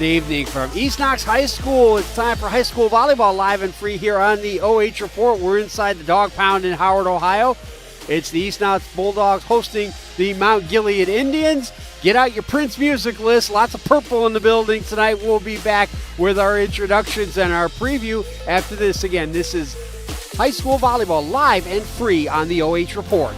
Good evening from East Knox High School. It's time for high school volleyball live and free here on the OH Report. We're inside the Dog Pound in Howard, Ohio. It's the East Knox Bulldogs hosting the Mount Gilead Indians. Get out your Prince music list. Lots of purple in the building tonight. We'll be back with our introductions and our preview after this. Again, this is high school volleyball live and free on the OH Report.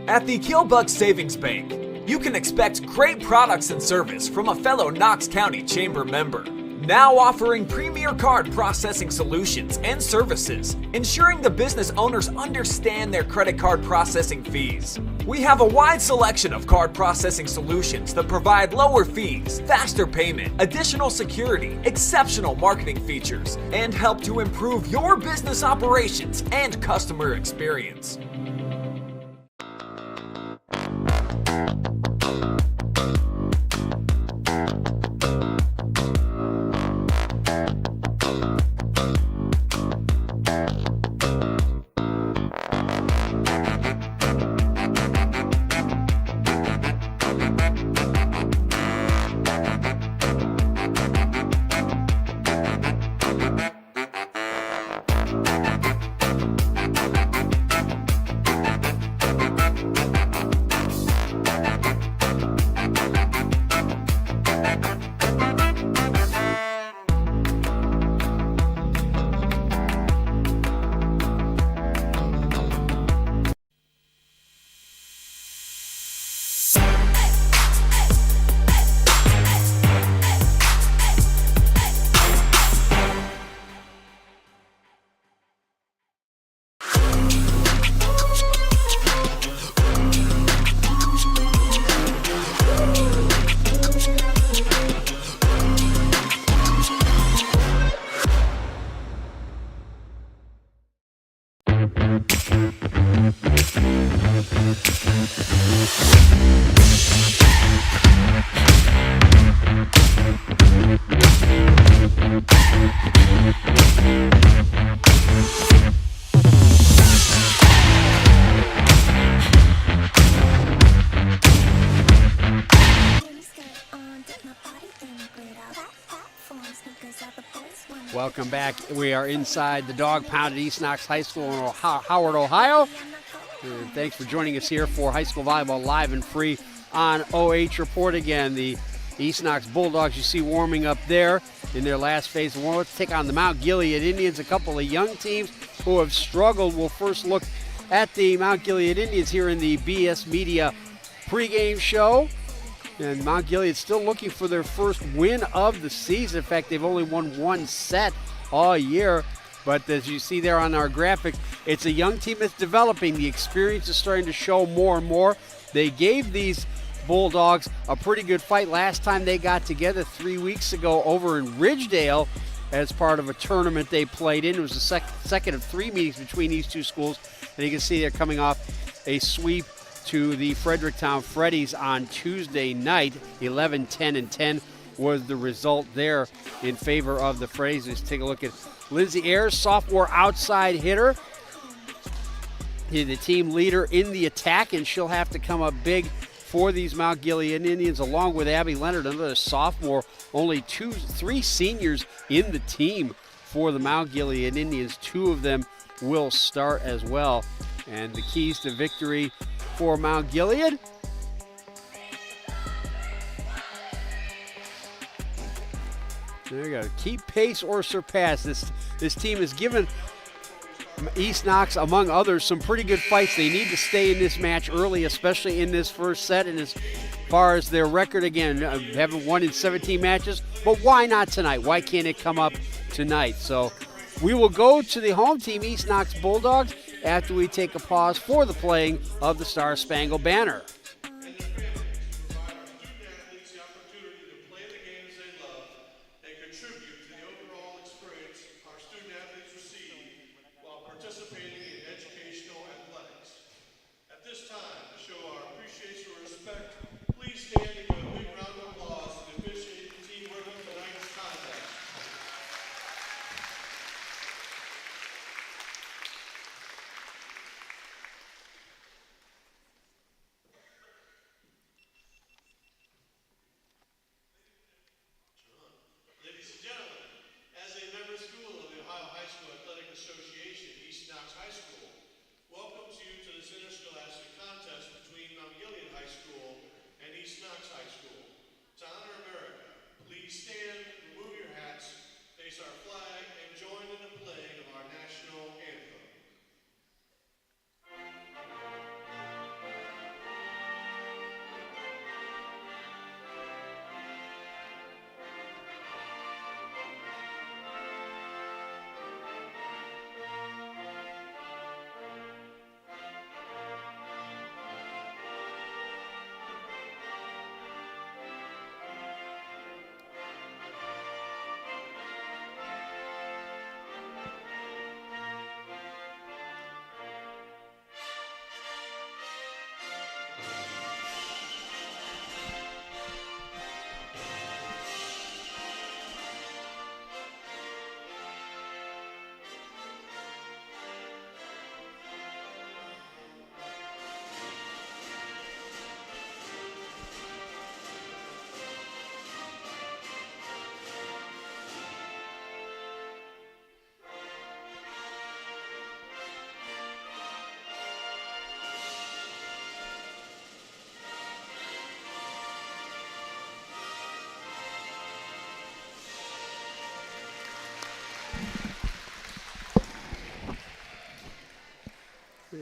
At the Killbuck Savings Bank, you can expect great products and service from a fellow Knox County Chamber member. Now offering premier card processing solutions and services, ensuring the business owners understand their credit card processing fees. We have a wide selection of card processing solutions that provide lower fees, faster payment, additional security, exceptional marketing features, and help to improve your business operations and customer experience. Welcome back. We are inside the Dog Pound at East Knox High School in Howard, Ohio. And thanks for joining us here for high school volleyball live and free on OH Report. Again, the East Knox Bulldogs you see warming up there in their last phase of warm. Let's take on the Mount Gilead Indians, a couple of young teams who have struggled. We'll first look at the Mount Gilead Indians here in the BS Media pregame show. And Mount Gilead still looking for their first win of the season. In fact, they've only won one set all year. But as you see there on our graphic, it's a young team that's developing. The experience is starting to show more and more. They gave these Bulldogs a pretty good fight last time they got together 3 weeks ago over in Ridgedale as part of a tournament they played in. It was the second of three meetings between these two schools. And you can see they're coming off a sweep to the Fredericktown Freddies on Tuesday night. 11-10-10 was the result there in favor of the Freddies. Let's take a look at Lindsay Ayers, sophomore outside hitter. The team leader in the attack, and she'll have to come up big for these Mount Gilead Indians, along with Abby Leonard, another sophomore. Only three seniors in the team for the Mount Gilead Indians. Two of them will start as well. And the keys to victory for Mount Gilead. There you go. Keep pace or surpass. This team has given East Knox, among others, some pretty good fights. They need to stay in this match early, especially in this first set. And as far as their record, again, haven't won in 17 matches. But why not tonight? Why can't it come up tonight? So we will go to the home team, East Knox Bulldogs, after we take a pause for the playing of the Star Spangled Banner. East Knox High School welcomes you to this interscholastic contest between Mount Gilead High School and East Knox High School. To honor America, please stand, remove your hats, face our flag, and join in the playing of our national anthem.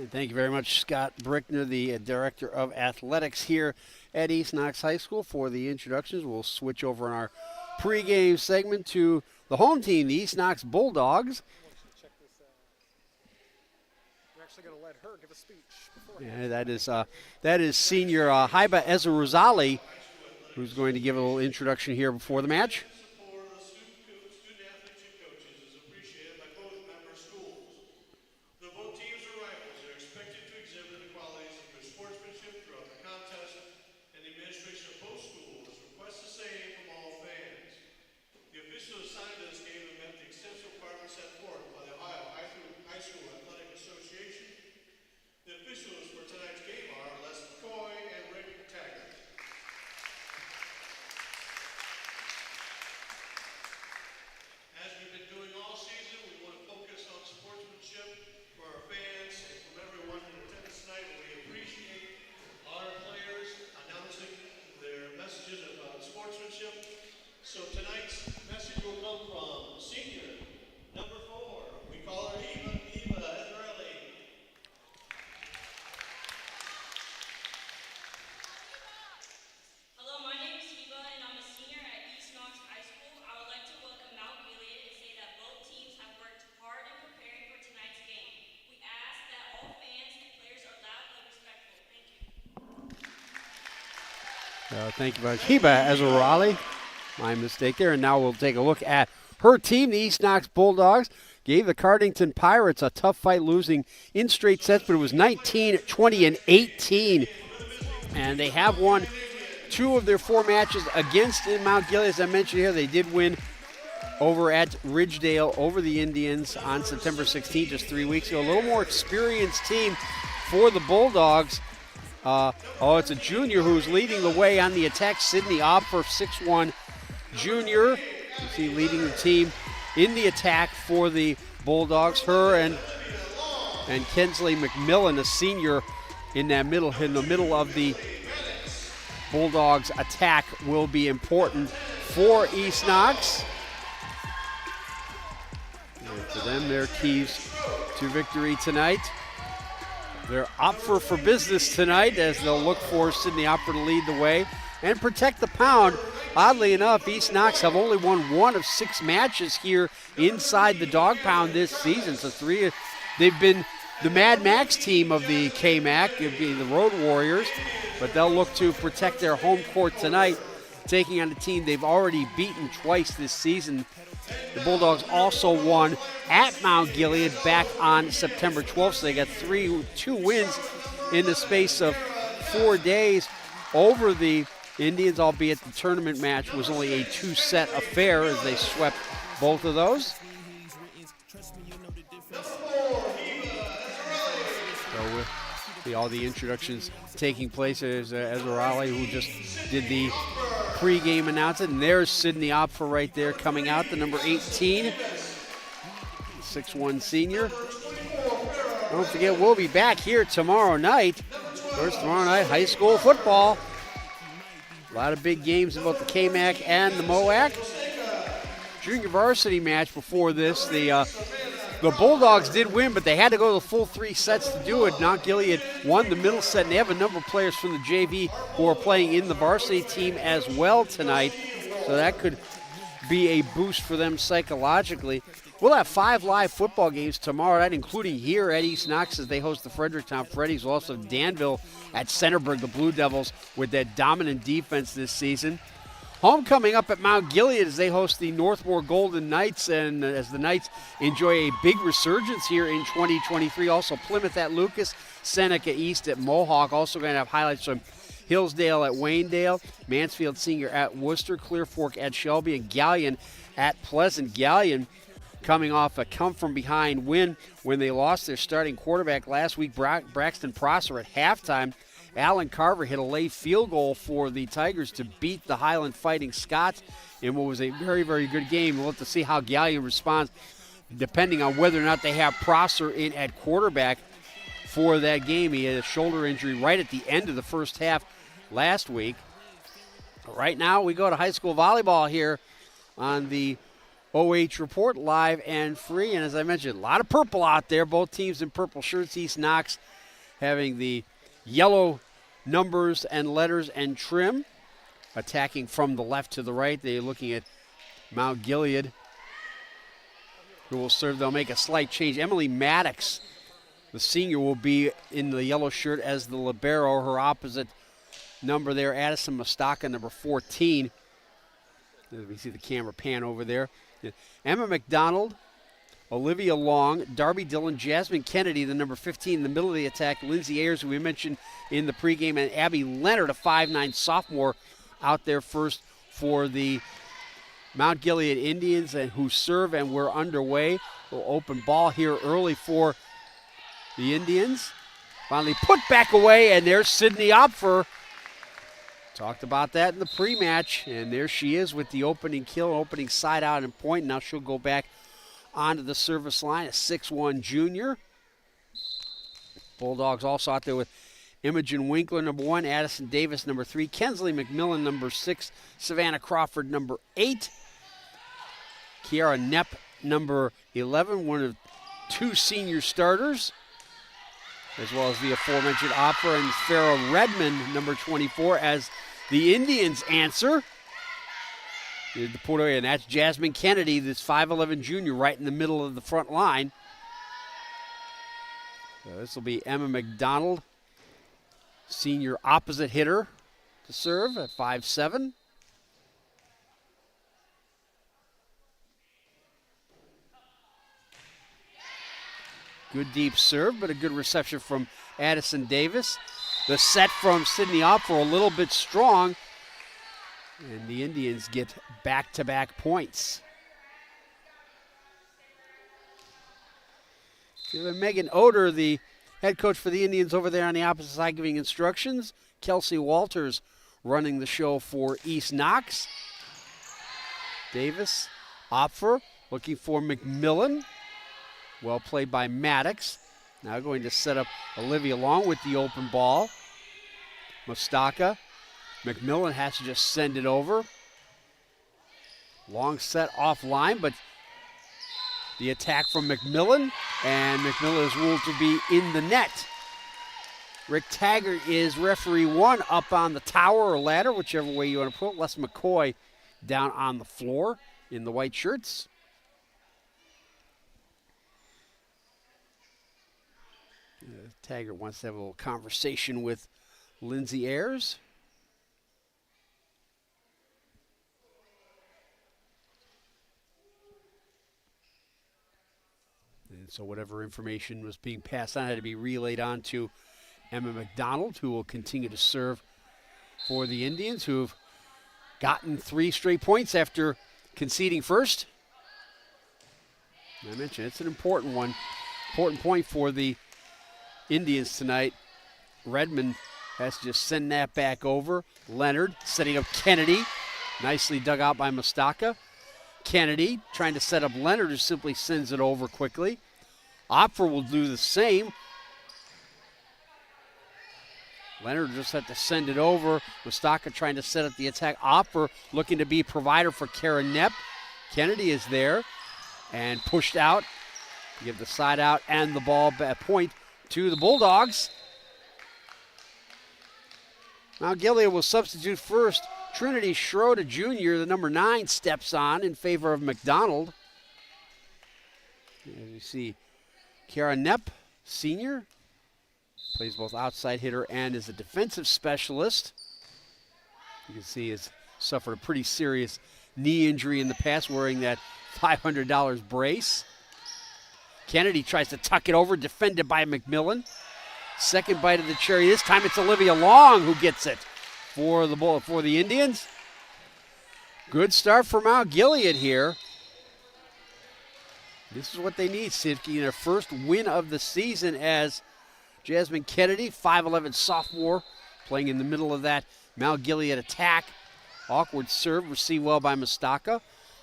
Thank you very much, Scott Brickner, the Director of Athletics here at East Knox High School, for the introductions. We'll switch over in our pregame segment to the home team, the East Knox Bulldogs. We're actually going to let her give a speech Yeah, that is senior Haiba Ezeruzali, who's going to give a little introduction here before the match. So tonight's message will come from senior number 4. We call her Eva Ezraeli. Hello, my name is Eva and I'm a senior at East Knox High School. I would like to welcome Mount Gilead and say that both teams have worked hard in preparing for tonight's game. We ask that all fans and players are loud but respectful. Thank you. Thank you very much, Haiba Ezeruzali. My mistake there. And now we'll take a look at her team, the East Knox Bulldogs. Gave the Cardington Pirates a tough fight, losing in straight sets, but it was 19, 20, and 18. And they have won 2 of their 4 matches against Mount Gilead. As I mentioned here, they did win over at Ridgedale over the Indians on September 16th, just 3 weeks ago. A little more experienced team for the Bulldogs. It's a junior who's leading the way on the attack, Sydney Opfer, 6'1". Junior, you see, leading the team in the attack for the Bulldogs. Her and Kensley McMillan, a senior, in the middle of the Bulldogs attack, will be important for East Knox. For them, their keys to victory tonight. They're Opfer for business tonight as they'll look for Sydney Opfer to lead the way and protect the pound. Oddly enough, East Knox have only won 1 of 6 matches here inside the dog pound this season. So they've been the Mad Max team of the KMAC, being the Road Warriors, but they'll look to protect their home court tonight, taking on a team they've already beaten twice this season. The Bulldogs also won at Mount Gilead back on September 12th, so they got 2 wins in the space of 4 days over the Indians, albeit the tournament match was only a 2-set affair as they swept both of those. So with all the introductions taking place, there's Ezra Raleigh, who just did the pregame announcement, and there's Sydney Opfer right there coming out, the number 18, 6'1 senior. Don't forget, we'll be back here tomorrow night. First, tomorrow night, high school football. A lot of big games in both the KMAC and the MOAC. Junior varsity match before this. The Bulldogs did win, but they had to go the full 3 sets to do it. Mount Gilead won the middle set, and they have a number of players from the JV who are playing in the varsity team as well tonight. So that could be a boost for them psychologically. We'll have 5 live football games tomorrow night, including here at East Knox as they host the Fredericktown Freddies. We'll also have Danville at Centerburg, the Blue Devils, with that dominant defense this season. Homecoming up at Mount Gilead as they host the Northmore Golden Knights, and as the Knights enjoy a big resurgence here in 2023. Also Plymouth at Lucas, Seneca East at Mohawk. Also going to have highlights from Hillsdale at Waynedale, Mansfield Senior at Worcester, Clear Fork at Shelby, and Galleon at Pleasant. Galleon coming off a come-from-behind win when they lost their starting quarterback last week, Braxton Prosser, at halftime. Alan Carver hit a late field goal for the Tigers to beat the Highland Fighting Scots in what was a very, very good game. We'll have to see how Galleon responds, depending on whether or not they have Prosser in at quarterback for that game. He had a shoulder injury right at the end of the first half last week. Right now, we go to high school volleyball here on the OH Report, live and free. And as I mentioned, a lot of purple out there. Both teams in purple shirts. East Knox having the yellow numbers and letters and trim. Attacking from the left to the right. They're looking at Mount Gilead, who will serve. They'll make a slight change. Emily Maddox, the senior, will be in the yellow shirt as the libero. Her opposite number there, Addison Mustaka, number 14. We see the camera pan over there. Emma McDonald, Olivia Long, Darby Dillon, Jasmine Kennedy, the number 15 in the middle of the attack, Lindsay Ayers, who we mentioned in the pregame, and Abby Leonard, a 5'9 sophomore, out there first for the Mount Gilead Indians, and who serve, and we're underway. We'll open ball here early for the Indians. Finally put back away, and there's Sydney Opfer. Talked about that in the pre-match, and there she is with the opening kill, opening side out and point. Now she'll go back onto the service line, a 6'1 junior. Bulldogs also out there with Imogen Winkler, number 1, Addison Davis, number 3, Kensley McMillan, number 6, Savannah Crawford, number 8, Kiara Knepp, number 11, one of 2 senior starters, as well as the aforementioned Opera, and Farrah Redmond, number 24, as the Indians answer. The Puerto Rican, and that's Jasmine Kennedy, this 5'11 junior, right in the middle of the front line. So this will be Emma McDonald, senior opposite hitter, to serve at 5'7". Good deep serve, but a good reception from Addison Davis. The set from Sydney Opfer a little bit strong, and the Indians get back-to-back points. Megan Oder, the head coach for the Indians, over there on the opposite side giving instructions. Kelsey Walters running the show for East Knox. Davis, Opfer looking for McMillan. Well played by Maddox. Now going to set up Olivia Long with the open ball. Mustaka. McMillan has to just send it over. Long set offline, but The attack from McMillan, and McMillan is ruled to be in the net. Rick Taggart is referee 1 up on the tower or ladder, whichever way you want to put it. Les McCoy down on the floor in the white shirts. Taggart wants to have a little conversation with Lindsay Ayers. And so whatever information was being passed on had to be relayed on to Emma McDonald, who will continue to serve for the Indians, who've gotten 3 straight points after conceding first. I mentioned it's an important one, important point for the Indians tonight. Redmond has to just send that back over. Leonard setting up Kennedy. Nicely dug out by Mustaka. Kennedy trying to set up Leonard, who simply sends it over quickly. Opfer will do the same. Leonard just had to send it over. Mustaka trying to set up the attack. Opfer looking to be provider for Karen Knepp. Kennedy is there and pushed out. Give the side out and the ball back point to the Bulldogs. Now Gilead will substitute first. Trinity Schroeder Jr., the number 9, steps on in favor of McDonald. As you see, Kara Knepp, senior, plays both outside hitter and is a defensive specialist. You can see he's suffered a pretty serious knee injury in the past, wearing that $500 brace. Kennedy tries to tuck it over, defended by McMillan. Second bite of the cherry. This time it's Olivia Long who gets it for the Indians. Good start for Mount Gilead here. This is what they need, Sidkey, their first win of the season, as Jasmine Kennedy, 5'11" sophomore, playing in the middle of that Mount Gilead attack. Awkward serve, received well by Mustaka.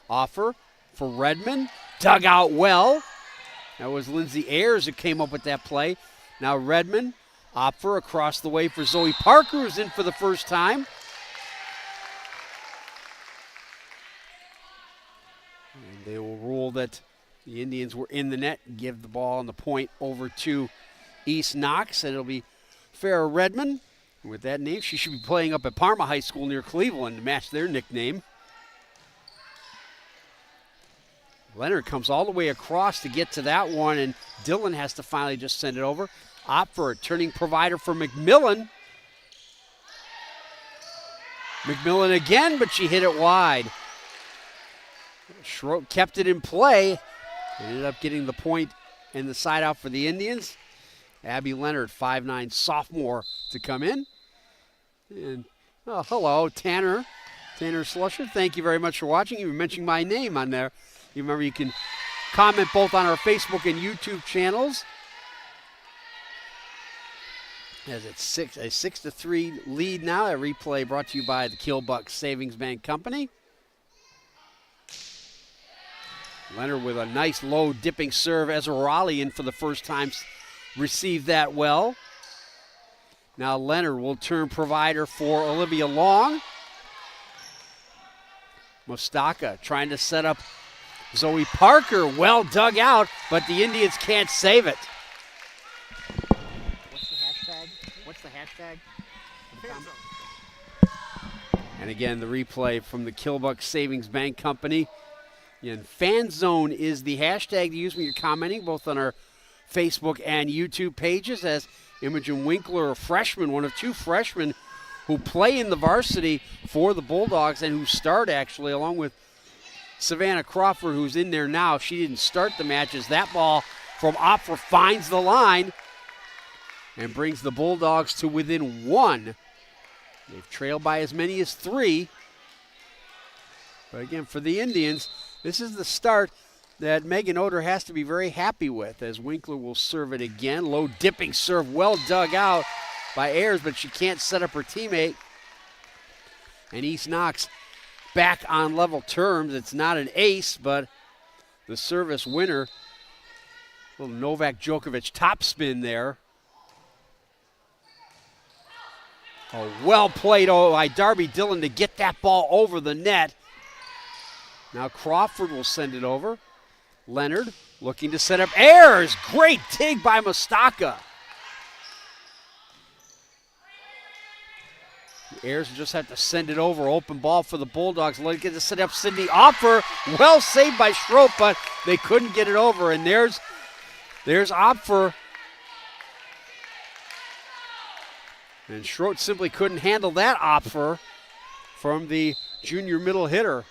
Offer for Redmond, dug out well. That was Lindsay Ayers who came up with that play. Now Redmond, Opfer across the way for Zoe Parker, who's in for the first time. And they will rule that the Indians were in the net, give the ball and the point over to East Knox, and it'll be Farrah Redmond. With that name, she should be playing up at Parma High School near Cleveland to match their nickname. Leonard comes all the way across to get to that one, and Dillon has to finally just send it over. Opfer, turning provider for McMillan. McMillan again, but she hit it wide. Schroeder kept it in play. Ended up getting the point and the side out for the Indians. Abby Leonard, 5'9" sophomore, to come in. And hello, Tanner Slusher. Thank you very much for watching. You were mentioning my name on there. You remember you can comment both on our Facebook and YouTube channels. As it's a 6-3 lead now. A replay brought to you by the Killbuck Savings Bank Company. Leonard with a nice low dipping serve. Ezra Raleigh in for the first time. Received that well. Now Leonard will turn provider for Olivia Long. Mustaka trying to set up Zoe Parker. Well dug out, but the Indians can't save it. What's the hashtag? And again, the replay from the Killbuck Savings Bank Company. And Fan Zone is the hashtag to use when you're commenting, both on our Facebook and YouTube pages, as Imogen Winkler, a freshman, one of 2 freshmen who play in the varsity for the Bulldogs and who start actually, along with Savannah Crawford, who's in there now. She didn't start the match, as that ball from Opfer finds the line and brings the Bulldogs to within 1. They've trailed by as many as 3. But again, for the Indians, this is the start that Megan Oder has to be very happy with, as Winkler will serve it again. Low dipping serve, well dug out by Ayers, but she can't set up her teammate. And East Knox back on level terms. It's not an ace, but the service winner. Little Novak Djokovic topspin there. Oh, well played by Darby Dillon to get that ball over the net. Now Crawford will send it over. Leonard looking to set up Ayers. Great dig by Mustaka. Ayers just have to send it over. Open ball for the Bulldogs. Let it get to set up Sydney Opfer. Well saved by Schroep, but they couldn't get it over. And there's Opfer. And Schroep simply couldn't handle that Opfer from the junior middle hitter.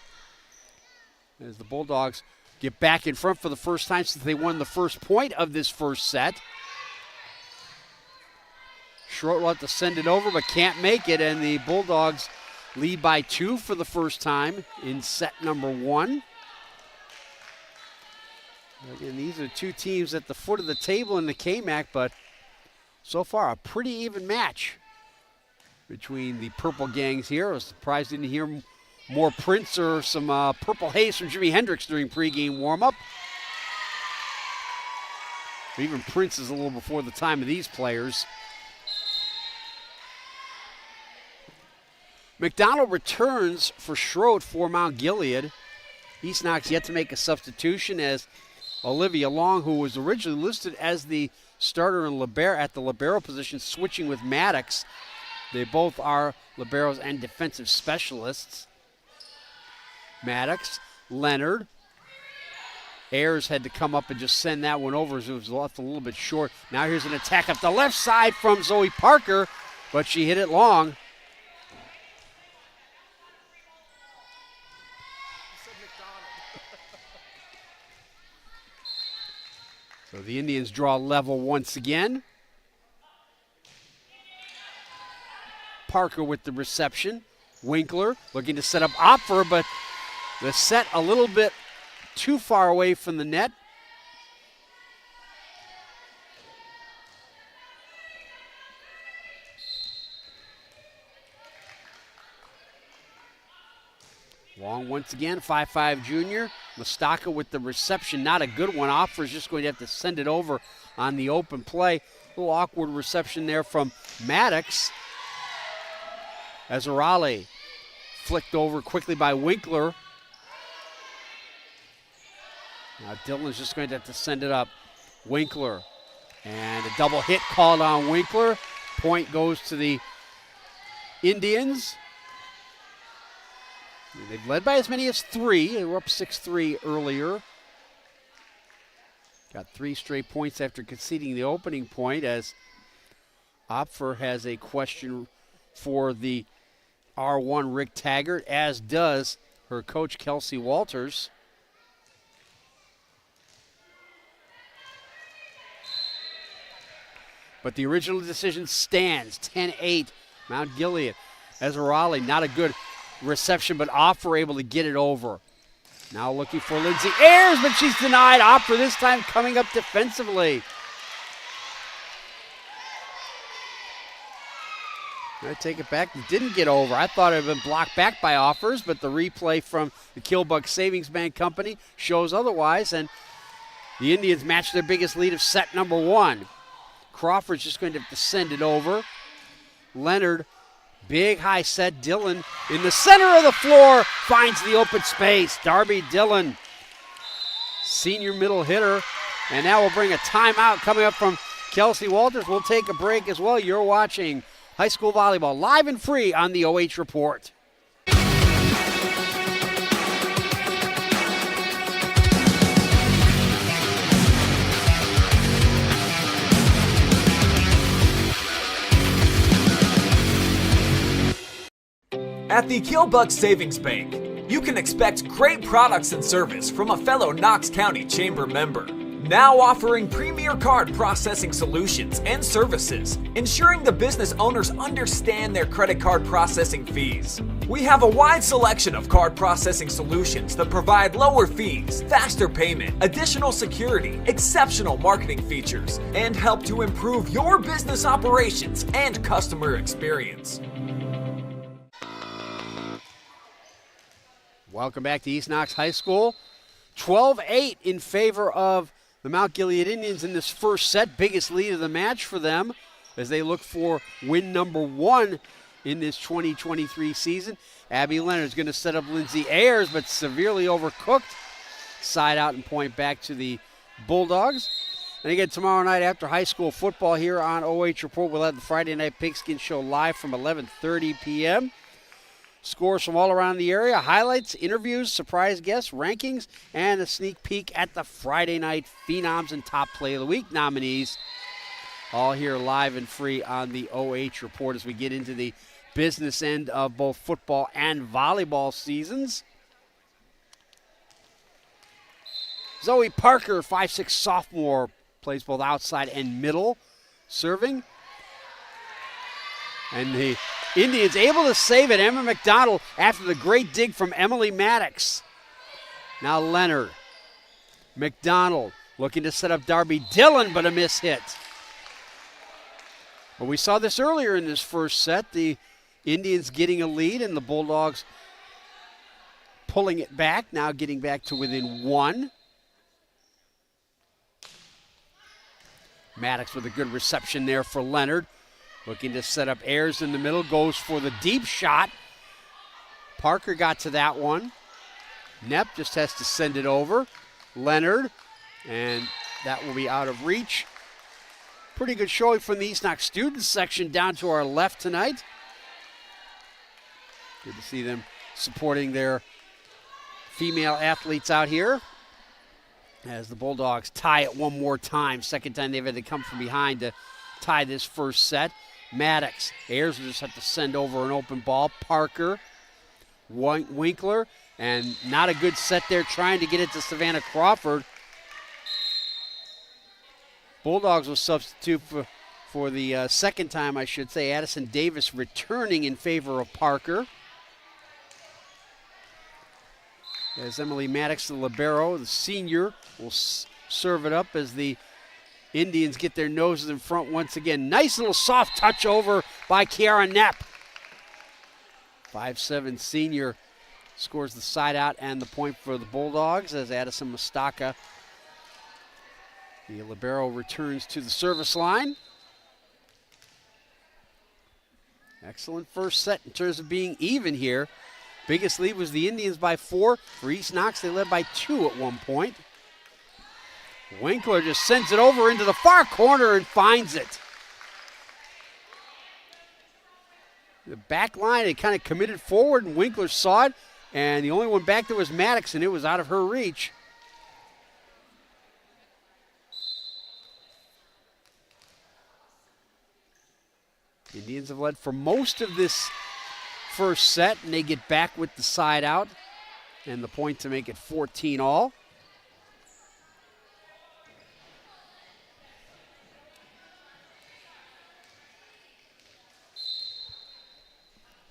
As the Bulldogs get back in front for the first time since they won the first point of this first set. Schroep will have to send it over, but can't make it, and the Bulldogs lead by 2 for the first time in set number 1. Again, these are two teams at the foot of the table in the KMAC, but so far a pretty even match between the purple gangs here. I was surprised I didn't hear more Prince or some Purple Haze from Jimi Hendrix during pregame warm-up. Even Prince is a little before the time of these players. McDonald returns for Schroep for Mount Gilead. East Knox yet to make a substitution as Olivia Long, who was originally listed as the starter in at the libero position, switching with Maddox. They both are liberos and defensive specialists. Maddox, Leonard. Ayers had to come up and just send that one over as it was left a little bit short. Now here's an attack up the left side from Zoe Parker, but she hit it long. So the Indians draw level once again. Parker with the reception. Winkler looking to set up Opfer, but the set a little bit too far away from the net. Long once again, 5'5" junior. Mustaka with the reception, not a good one. Opfer is just going to have to send it over on the open play. A little awkward reception there from Maddox. Azarale flicked over quickly by Winkler. Now Dillon's just going to have to send it up. Winkler. And a double hit called on Winkler. Point goes to the Indians. They've led by as many as 3. They were up 6-3 earlier. Got 3 straight points after conceding the opening point, as Opfer has a question for the R1 Rick Taggart, as does her coach Kelsey Walters. But the original decision stands, 10-8, Mount Gilead. Azarale, not a good reception, but Opfer able to get it over. Now looking for Lindsay Ayers, but she's denied. Opfer this time coming up defensively. I take it back. It didn't get over. I thought it had been blocked back by Offers, but the replay from the Killbuck Savings Bank Company shows otherwise, and the Indians match their biggest lead of set number 1. Crawford's just going to have to send it over. Leonard, big high set. Dillon in the center of the floor finds the open space. Darby Dillon, senior middle hitter. And now we'll bring a timeout coming up from Kelsey Walters. We'll take a break as well. You're watching high school volleyball live and free on the OH Report. At the Killbuck Savings Bank, you can expect great products and service from a fellow Knox County Chamber member. Now offering premier card processing solutions and services, ensuring the business owners understand their credit card processing fees. We have a wide selection of card processing solutions that provide lower fees, faster payment, additional security, exceptional marketing features, and help to improve your business operations and customer experience. Welcome back to East Knox High School. 12-8 in favor of the Mount Gilead Indians in this first set. Biggest lead of the match for them as they look for win number 1 in this 2023 season. Abby Leonard's going to set up Lindsay Ayers, but severely overcooked side out and point back to the Bulldogs. And again, tomorrow night after high school football here on OH Report, we'll have the Friday Night Pigskin Show live from 11:30 p.m. Scores from all around the area, highlights, interviews, surprise guests, rankings, and a sneak peek at the Friday Night Phenoms and Top Play of the Week nominees. All here live and free on the OH Report as we get into the business end of both football and volleyball seasons. Zoe Parker, 5'6" sophomore, plays both outside and middle, serving. And the Indians able to save it. Emma McDonald after the great dig from Emily Maddox. Now Leonard. McDonald looking to set up Darby Dillon, but a miss hit. But we saw this earlier in this first set. The Indians getting a lead and the Bulldogs pulling it back, now getting back to within one. Maddox with a good reception there for Leonard. Looking to set up Ayers in the middle, goes for the deep shot. Parker got to that one. Knepp just has to send it over. Leonard, and that will be out of reach. Pretty good showing from the East Knox students section down to our left tonight. Good to see them supporting their female athletes out here. As the Bulldogs tie it one more time. Second time they've had to come from behind to tie this first set. Maddox. Ayers will just have to send over an open ball. Parker. Winkler. And not a good set there trying to get it to Savannah Crawford. Bulldogs will substitute for the second time, I should say. Addison Davis returning in favor of Parker. As Emily Maddox, the libero, the senior, will serve it up as the Indians get their noses in front once again. Nice little soft touch over by Kiara Knepp. 5'7" senior scores the side out and the point for the Bulldogs as Addison Mustaka, the libero, returns to the service line. Excellent first set in terms of being even here. Biggest lead was the Indians by 4. For East Knox, they led by 2 at one point. Winkler just sends it over into the far corner and finds it. The back line, it kind of committed forward, and Winkler saw it, and the only one back there was Maddox, and it was out of her reach. Indians have led for most of this first set, and they get back with the side out and the point to make it 14 all.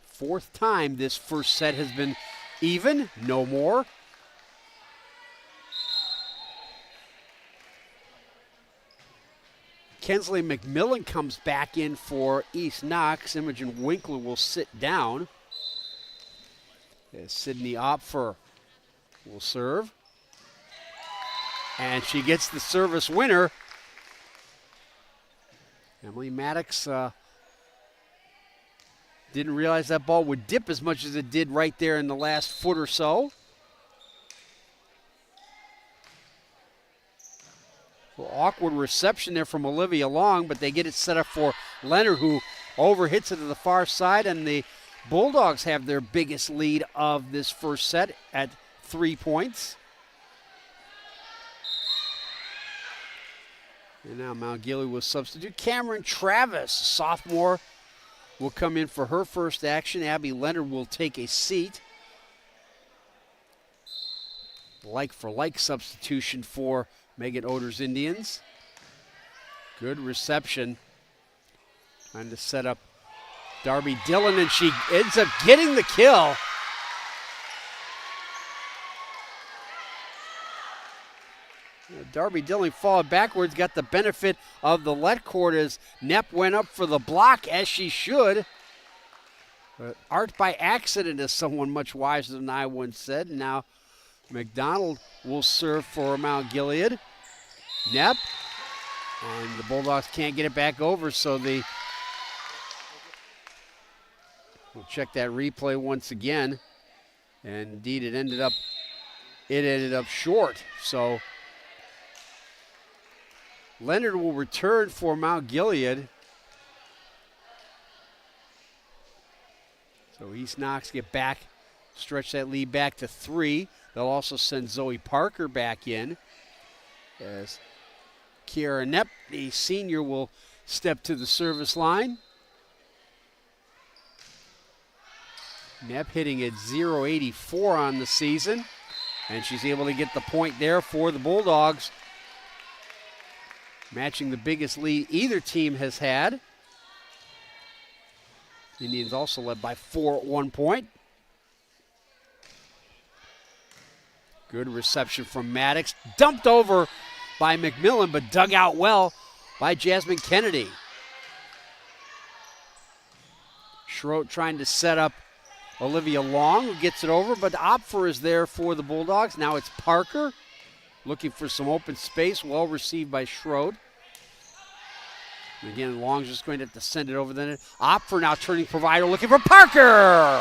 Fourth time this first set has been even, no more. Kensley McMillan comes back in for East Knox. Imogen Winkler will sit down. As Sydney Opfer will serve. And she gets the service winner. Emily Maddox didn't realize that ball would dip as much as it did right there in the last foot or so. Well, awkward reception there from Olivia Long, but they get it set up for Leonard, who overhits it to the far side, and the Bulldogs have their biggest lead of this first set at 3 points. And now Mount Gilead will substitute. Cameron Travis, sophomore, will come in for her first action. Abby Leonard will take a seat. Like for like substitution for Megan Oder's Indians. Good reception. Trying to set up Darby Dillon, and she ends up getting the kill. Darby Dillon falling backwards, got the benefit of the let court as Knepp went up for the block, as she should. But art by accident, as someone much wiser than I once said. And now McDonald will serve for Mount Gilead. Knepp, and the Bulldogs can't get it back over, so we'll check that replay once again. And indeed, it ended up it ended up short. So Leonard will return for Mount Gilead. So East Knox get back, stretch that lead back to 3. They'll also send Zoe Parker back in, as Kiara Knepp, the senior, will step to the service line. Knepp hitting at .084 on the season, and she's able to get the point there for the Bulldogs, matching the biggest lead either team has had. Indians also led by 4 at one point. Good reception from Maddox. Dumped over by McMillan, but dug out well by Jasmine Kennedy. Schroet trying to set up Olivia Long, who gets it over, but Opfer is there for the Bulldogs. Now it's Parker looking for some open space. Well received by Schroet. And again, Long's just going to have to send it over. Then Opfer now turning provider, looking for Parker.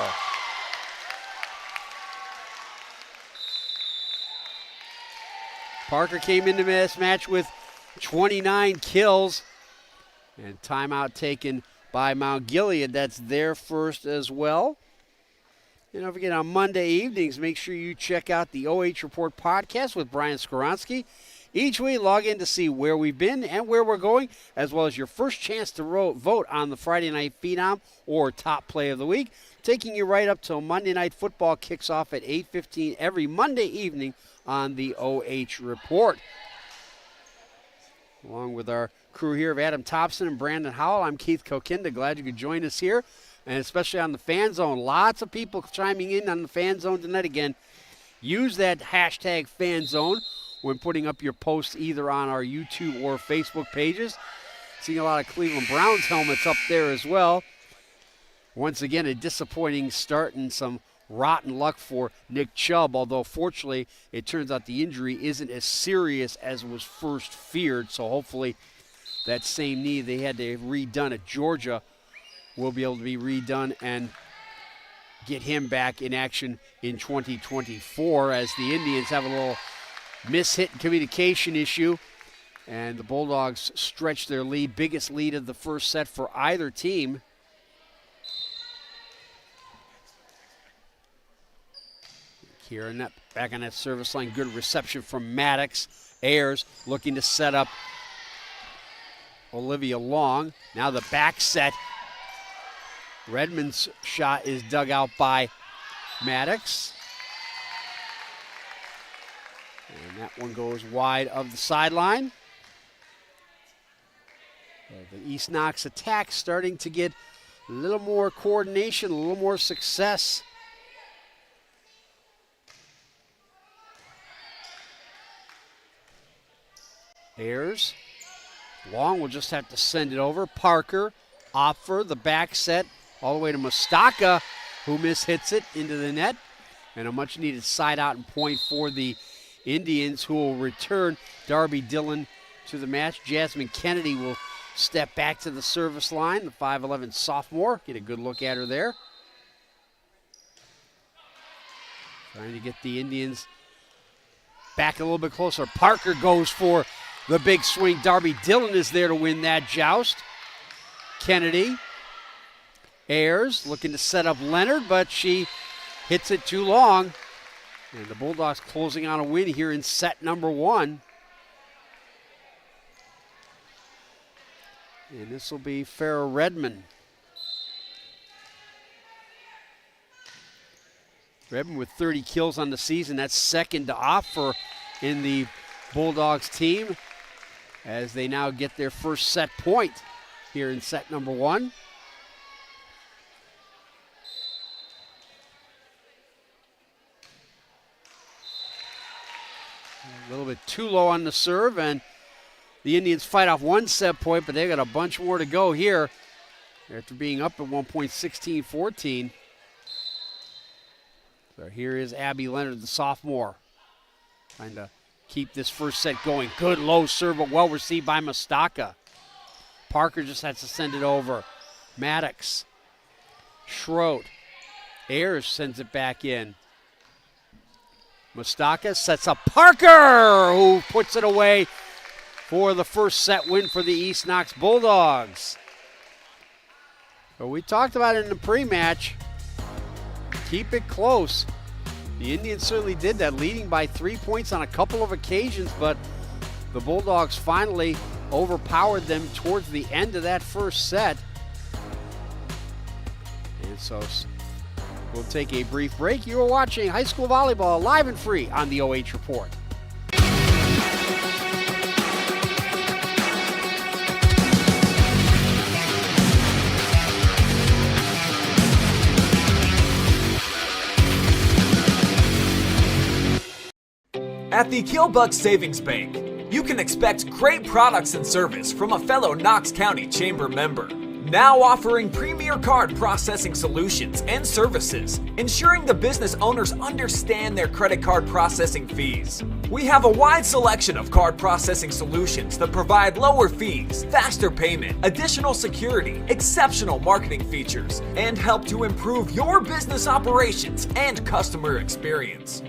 Parker came into this match with 29 kills. And timeout taken by Mount Gilead. That's their first as well. And don't forget, on Monday evenings, make sure you check out the OH Report podcast with Brian Skoronsky. Each week, log in to see where we've been and where we're going, as well as your first chance to vote on the Friday Night Phenom or Top Play of the Week, taking you right up till Monday Night Football kicks off at 8:15 every Monday evening on the OH Report. Along with our crew here of Adam Thompson and Brandon Howell, I'm Keith Kokinda. Glad you could join us here, and especially on the Fan Zone. Lots of people chiming in on the Fan Zone tonight. Again, use that hashtag Fan Zone when putting up your posts either on our YouTube or Facebook pages. Seeing a lot of Cleveland Browns helmets up there as well. Once again, a disappointing start and some rotten luck for Nick Chubb, although fortunately it turns out the injury isn't as serious as was first feared, so hopefully that same knee they had to redone at Georgia will be able to be redone and get him back in action in 2024, as the Indians have a little miss-hit communication issue, and the Bulldogs stretch their lead, biggest lead of the first set for either team. Kiera Knepp back on that service line. Good reception from Maddox. Ayers looking to set up Olivia Long. Now the back set. Redmond's shot is dug out by Maddox. And that one goes wide of the sideline. The East Knox attack starting to get a little more coordination, a little more success. Ayers. Long will just have to send it over. Parker, Opfer, the back set, all the way to Mustaka, who mishits it into the net. And a much-needed side-out and point for the Indians, who will return Darby Dillon to the match. Jasmine Kennedy will step back to the service line, the 5'11 sophomore. Get a good look at her there. Trying to get the Indians back a little bit closer. Parker goes for the big swing. Darby Dillon is there to win that joust. Kennedy. Ayers looking to set up Leonard, but she hits it too long. And the Bulldogs closing on a win here in set number 1. And this will be Farrah Redmond. Redmond with 30 kills on the season. That's second to Opfer in the Bulldogs team, as they now get their first set point here in set number 1. A little bit too low on the serve, and the Indians fight off one set point, but they got a bunch more to go here after being up at one point, 16-14. So here is Abby Leonard, the sophomore, trying to keep this first set going. Good low serve, but well received by Mustaka. Parker just has to send it over. Maddox. Schroet. Ayers sends it back in. Mustaka sets up Parker, who puts it away for the first set win for the East Knox Bulldogs. But we talked about it in the pre-match. Keep it close. The Indians certainly did that, leading by 3 points on a couple of occasions, but the Bulldogs finally overpowered them towards the end of that first set. And so we'll take a brief break. You are watching high school volleyball live and free on the OH Report. At the Killbuck Savings Bank, you can expect great products and service from a fellow Knox County Chamber member. Now offering premier card processing solutions and services, ensuring the business owners understand their credit card processing fees. We have a wide selection of card processing solutions that provide lower fees, faster payment, additional security, exceptional marketing features, and help to improve your business operations and customer experience.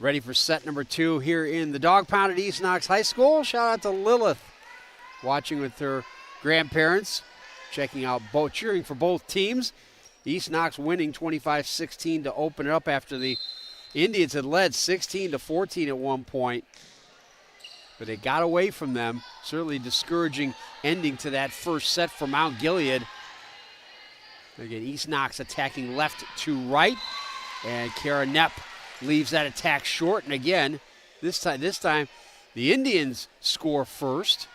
Ready for set number 2 here in the dog pound at East Knox High School. Shout out to Lilith, watching with her grandparents, checking out both, cheering for both teams. East Knox winning 25-16 to open it up after the Indians had led 16-14 at one point. But they got away from them. Certainly discouraging ending to that first set for Mount Gilead. Again, East Knox attacking left to right. And Kara Knepp leaves that attack short. And again, this time the Indians score first.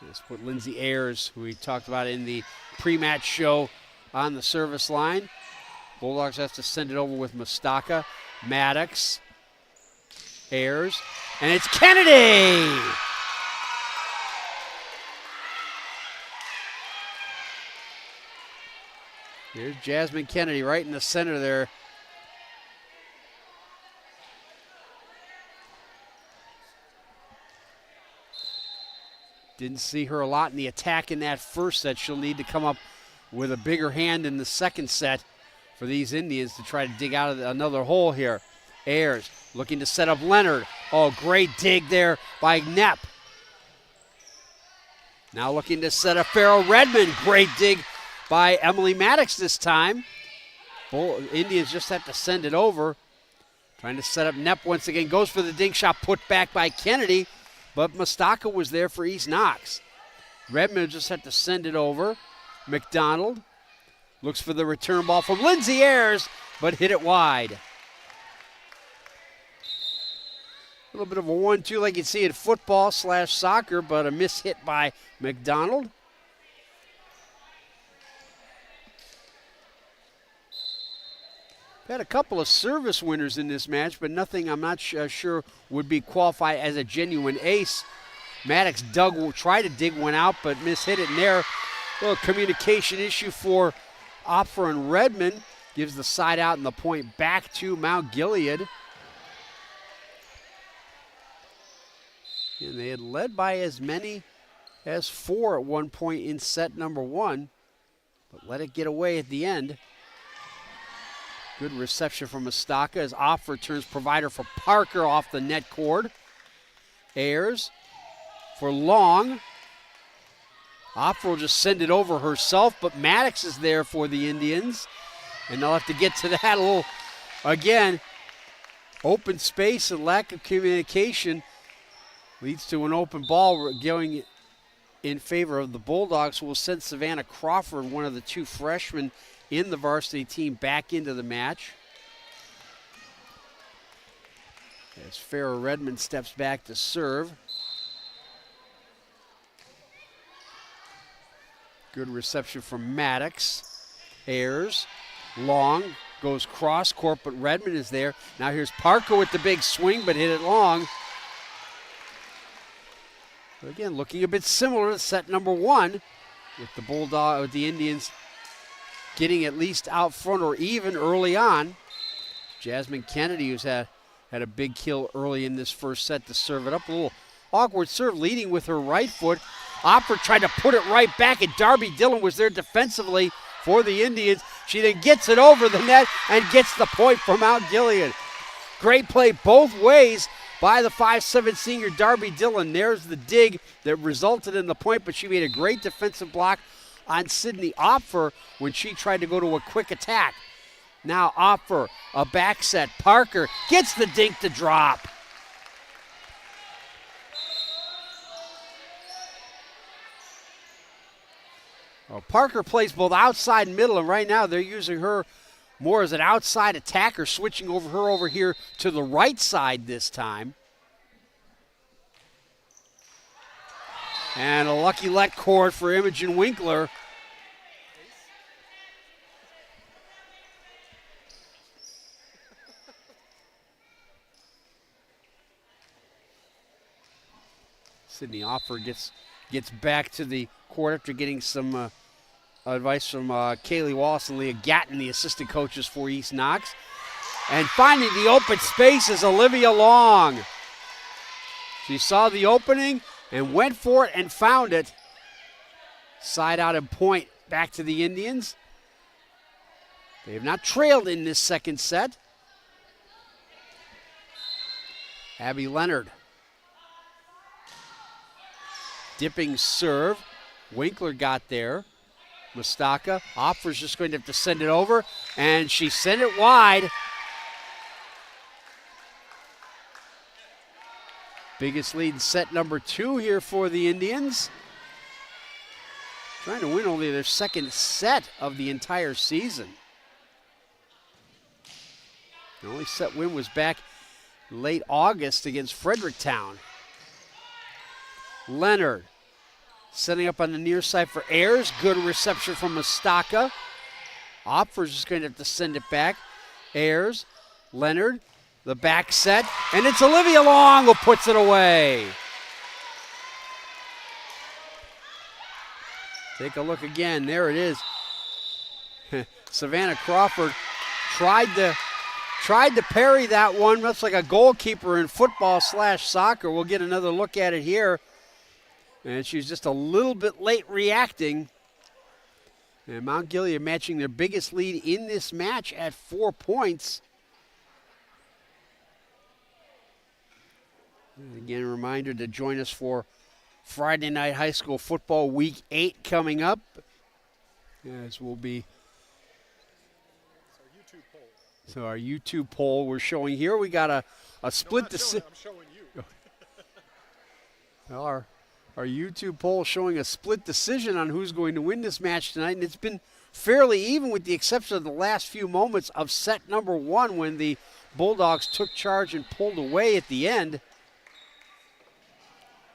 Let's put Lindsay Ayers, who we talked about in the pre-match show, on the service line. Bulldogs have to send it over with Mustaka, Maddox, Ayers, and it's Kennedy! Here's Jasmine Kennedy right in the center there. Didn't see her a lot in the attack in that first set. She'll need to come up with a bigger hand in the second set for these Indians to try to dig out of another hole here. Ayers looking to set up Leonard. Oh, great dig there by Knepp. Now looking to set up Farrell Redmond. Great dig by Emily Maddox this time. Indians just have to send it over. Trying to set up Knepp once again. Goes for the dink shot, put back by Kennedy. but Mustaka was there for East Knox. Redmond just had to send it over. McDonald looks for the return ball from Lindsay Ayers, but hit it wide. A little bit of a 1-2 like you'd see in football/soccer, but a miss hit by McDonald. Had a couple of service winners in this match, but nothing I'm not sure would be qualified as a genuine ace. Maddox tried to dig one out, but mishit it in there. A little communication issue for Opfer and Redmond. Gives the side out and the point back to Mount Gilead. And they had led by as many as 4 at one point in set number 1, but let it get away at the end. Good reception from Mustaka as Opfer turns provider for Parker off the net cord. Ayers for Long. Opfer will just send it over herself, but Maddox is there for the Indians. And they'll have to get to that a little, again, open space and lack of communication leads to an open ball going in favor of the Bulldogs, who will send Savannah Crawford, one of the 2 freshmen in the varsity team, back into the match. As Farrah Redmond steps back to serve. Good reception from Maddox. Ayers, Long, goes cross court, but Redmond is there. Now here's Parker with the big swing, but hit it long. But again, looking a bit similar to set number 1, with the Indians getting at least out front or even early on. Jasmine Kennedy, who's had a big kill early in this first set to serve it up. A little awkward serve, leading with her right foot. Opfer tried to put it right back, and Darby Dillon was there defensively for the Indians. She then gets it over the net and gets the point for Mount Gilead. Great play both ways by the 5'7" senior Darby Dillon. There's the dig that resulted in the point, but she made a great defensive block on Sydney Opfer when she tried to go to a quick attack. Now Opfer, a back set. Parker gets the dink to drop. Well, Parker plays both outside and middle, and right now they're using her more as an outside attacker, switching her over here to the right side this time. And a lucky let cord for Imogen Winkler. Sydney Opfer gets back to the court after getting some advice from Kaylee Wallace and Leah Gatton, the assistant coaches for East Knox. And finding the open space is Olivia Long. She saw the opening and went for it and found it. Side out and point back to the Indians. They have not trailed in this second set. Abby Leonard. Dipping serve. Winkler got there. Mustaka. Opfer's just going to have to send it over, and she sent it wide. Biggest lead in set number 2 here for the Indians. Trying to win only their second set of the entire season. The only set win was back late August against Fredericktown. Leonard setting up on the near side for Ayers. Good reception from Mustaka. Opfer's just going to have to send it back. Ayers, Leonard, the back set, and it's Olivia Long who puts it away. Take a look again. There it is. Savannah Crawford tried to parry that one. That's like a goalkeeper in football/soccer. We'll get another look at it here. And she was just a little bit late reacting. And Mount Gilead matching their biggest lead in this match at 4 points. And again, a reminder to join us for Friday Night High School Football Week 8 coming up. As we'll be. So our YouTube poll we're showing here. We got a split decision. I'm showing you. Well, our YouTube poll showing a split decision on who's going to win this match tonight, and it's been fairly even with the exception of the last few moments of set number 1 when the Bulldogs took charge and pulled away at the end.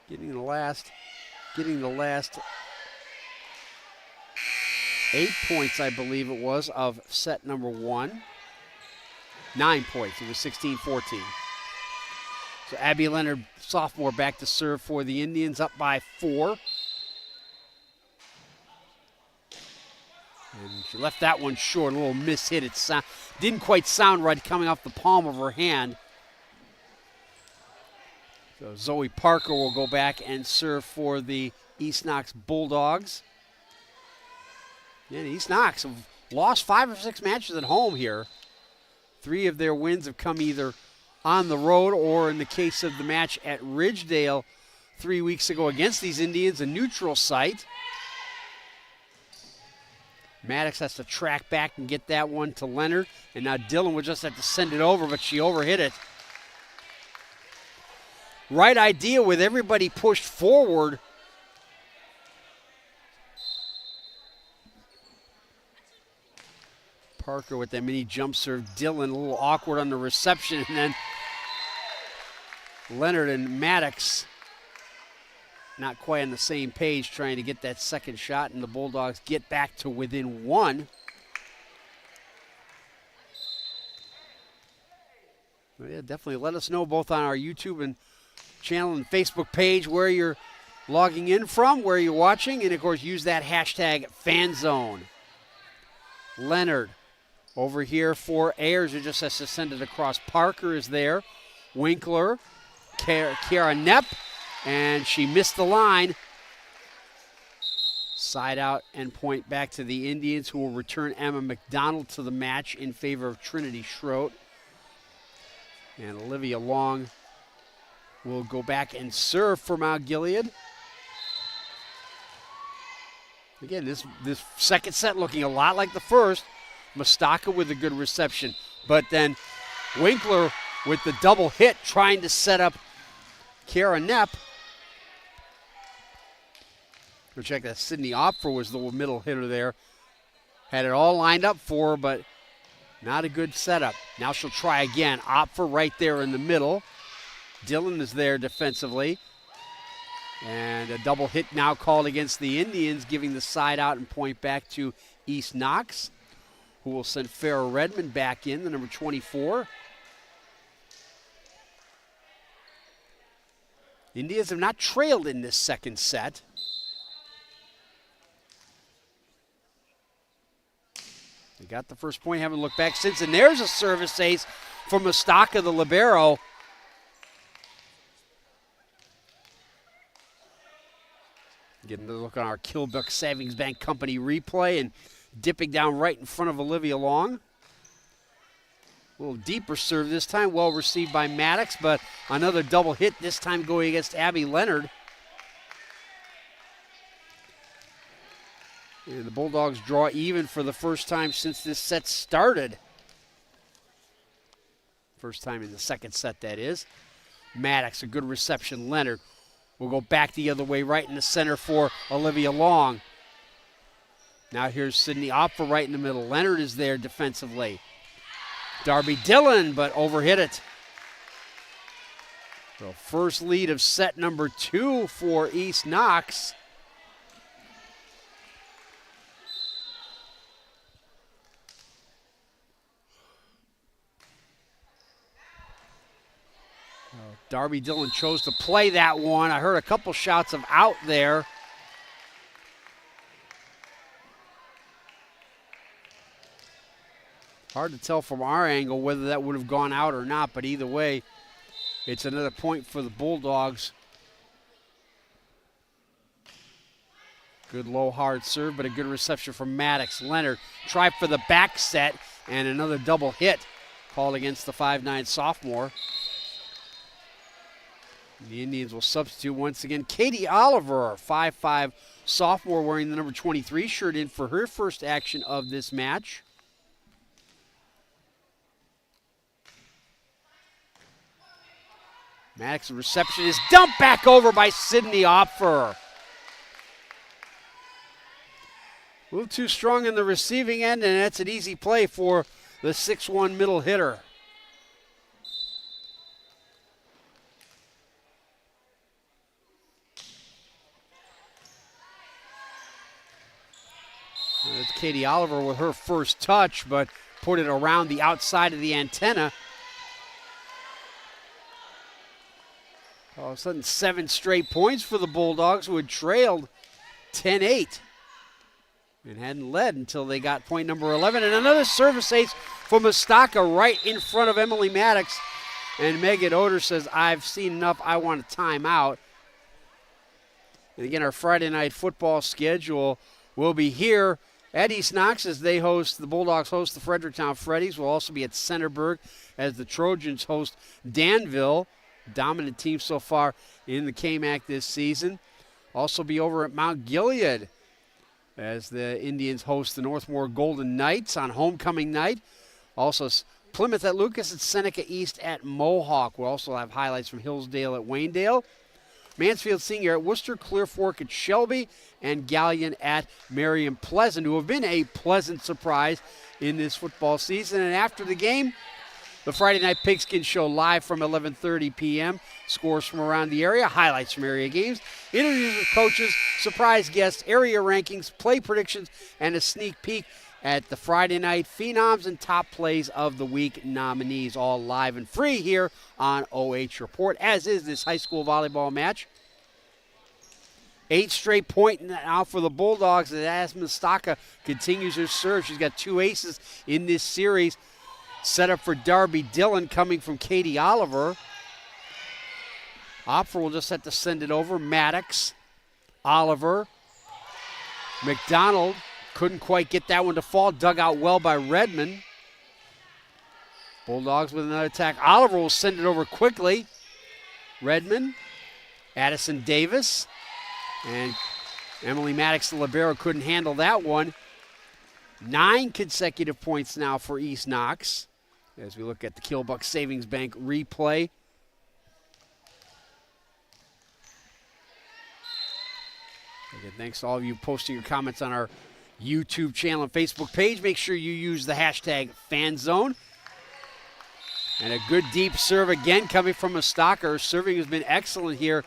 Getting the last 8 points, I believe it was, of set number 1. 9 points. It was 16-14. So Abby Leonard, sophomore, back to serve for the Indians, up by 4. And she left that one short, a little mishit. It didn't quite sound right coming off the palm of her hand. So Zoe Parker will go back and serve for the East Knox Bulldogs. And East Knox have lost 5 or 6 matches at home here. 3 of their wins have come either on the road or, in the case of the match at Ridgedale 3 weeks ago against these Indians, a neutral site. Maddox has to track back and get that one to Leonard. And now Dillon will just have to send it over, but she overhit it. Right idea with everybody pushed forward. Parker with that mini jump serve. Dillon a little awkward on the reception. And then Leonard and Maddox not quite on the same page trying to get that second shot. And the Bulldogs get back to within 1. Well, yeah, definitely let us know both on our YouTube and channel and Facebook page where you're logging in from, where you're watching. And, of course, use that hashtag FanZone. Leonard over here for Ayers, who just has to send it across. Parker is there. Winkler, Kiara Knepp, and she missed the line. Side out and point back to the Indians, who will return Emma McDonald to the match in favor of Trinity Schroet. And Olivia Long will go back and serve for Mount Gilead. Again, this second set looking a lot like the first. Mustaka with a good reception. But then Winkler with the double hit trying to set up Kiara Knepp. Go check that. Sydney Opfer was the middle hitter there. Had it all lined up for her, but not a good setup. Now she'll try again. Opfer right there in the middle. Dillon is there defensively. And a double hit now called against the Indians, giving the side out and point back to East Knox, who will send Farrah Redmond back in, the number 24. Indians have not trailed in this second set. They got the first point, haven't looked back since. And there's a service ace from Mustaka, the libero. Getting a look on our Killbuck Savings Bank Company replay and dipping down right in front of Olivia Long. A little deeper serve this time, well received by Maddox, but another double hit, this time going against Abby Leonard. And the Bulldogs draw even for the first time since this set started. First time in the second set, that is. Maddox, a good reception. Leonard will go back the other way, right in the center for Olivia Long. Now here's Sydney Opfer right in the middle. Leonard is there defensively. Darby Dillon, but overhit it. So first lead of set number 2 for East Knox. Darby Dillon chose to play that one. I heard a couple shots of out there. Hard to tell from our angle whether that would have gone out or not, but either way, it's another point for the Bulldogs. Good low hard serve, but a good reception from Maddox. Leonard tried for the back set, and another double hit called against the 5'9" sophomore. The Indians will substitute once again. Katie Oliver, 5'5" sophomore, wearing the number 23 shirt, in for her first action of this match. Maddox's reception is dumped back over by Sydney Opfer. A little too strong in the receiving end, and that's an easy play for the 6'1" middle hitter. It's Katie Oliver with her first touch, but put it around the outside of the antenna. All of a sudden, 7 straight points for the Bulldogs, who had trailed 10-8 and hadn't led until they got point number 11. And another service ace for Mustaka right in front of Emily Maddox. And Megan Oder says, I've seen enough, I want a timeout. And again, our Friday night football schedule will be here at East Knox as the Bulldogs host the Fredericktown Freddies. We'll also be at Centerburg as the Trojans host Danville. Dominant team so far in the KMAC this season. Also be over at Mount Gilead as the Indians host the Northmore Golden Knights on homecoming night. Also Plymouth at Lucas and Seneca East at Mohawk. We'll also have highlights from Hillsdale at Waynedale. Mansfield Senior at Worcester, Clear Fork at Shelby, and Gallion at Marion Pleasant, who have been a pleasant surprise in this football season. And after the game, the Friday Night Pigskin Show live from 11:30 p.m. Scores from around the area, highlights from area games, interviews with coaches, surprise guests, area rankings, play predictions, and a sneak peek at the Friday Night Phenoms and Top Plays of the Week nominees, all live and free here on OH Report, as is this high school volleyball match. 8 straight point now for the Bulldogs as Mustaka continues her serve. She's got 2 aces in this series. Set up for Darby Dillon coming from Katie Oliver. Opfer will just have to send it over. Maddox, Oliver, McDonald couldn't quite get that one to fall. Dug out well by Redmond. Bulldogs with another attack. Oliver will send it over quickly. Redmond, Addison Davis, and Emily Maddox, the libero, couldn't handle that one. 9 consecutive points now for East Knox as we look at the Killbuck Savings Bank replay. Again, thanks to all of you posting your comments on our YouTube channel and Facebook page. Make sure you use the hashtag FanZone. And a good deep serve again coming from Mustaka. Her serving has been excellent here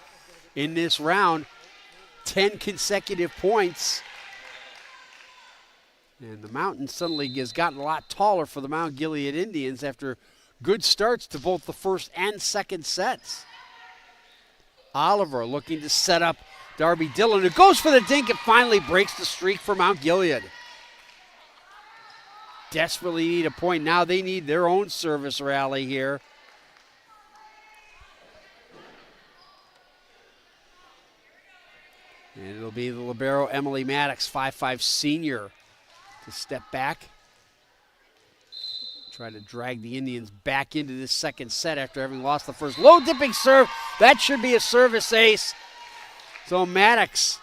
in this round. 10 consecutive points. And the mountain suddenly has gotten a lot taller for the Mount Gilead Indians after good starts to both the first and second sets. Oliver looking to set up Darby Dillon, who goes for the dink and finally breaks the streak for Mount Gilead. Desperately need a point. Now they need their own service rally here. And it'll be the libero Emily Maddox, 5'5" senior, to step back. Try to drag the Indians back into this second set after having lost the first. Low dipping serve. That should be a service ace. So Maddox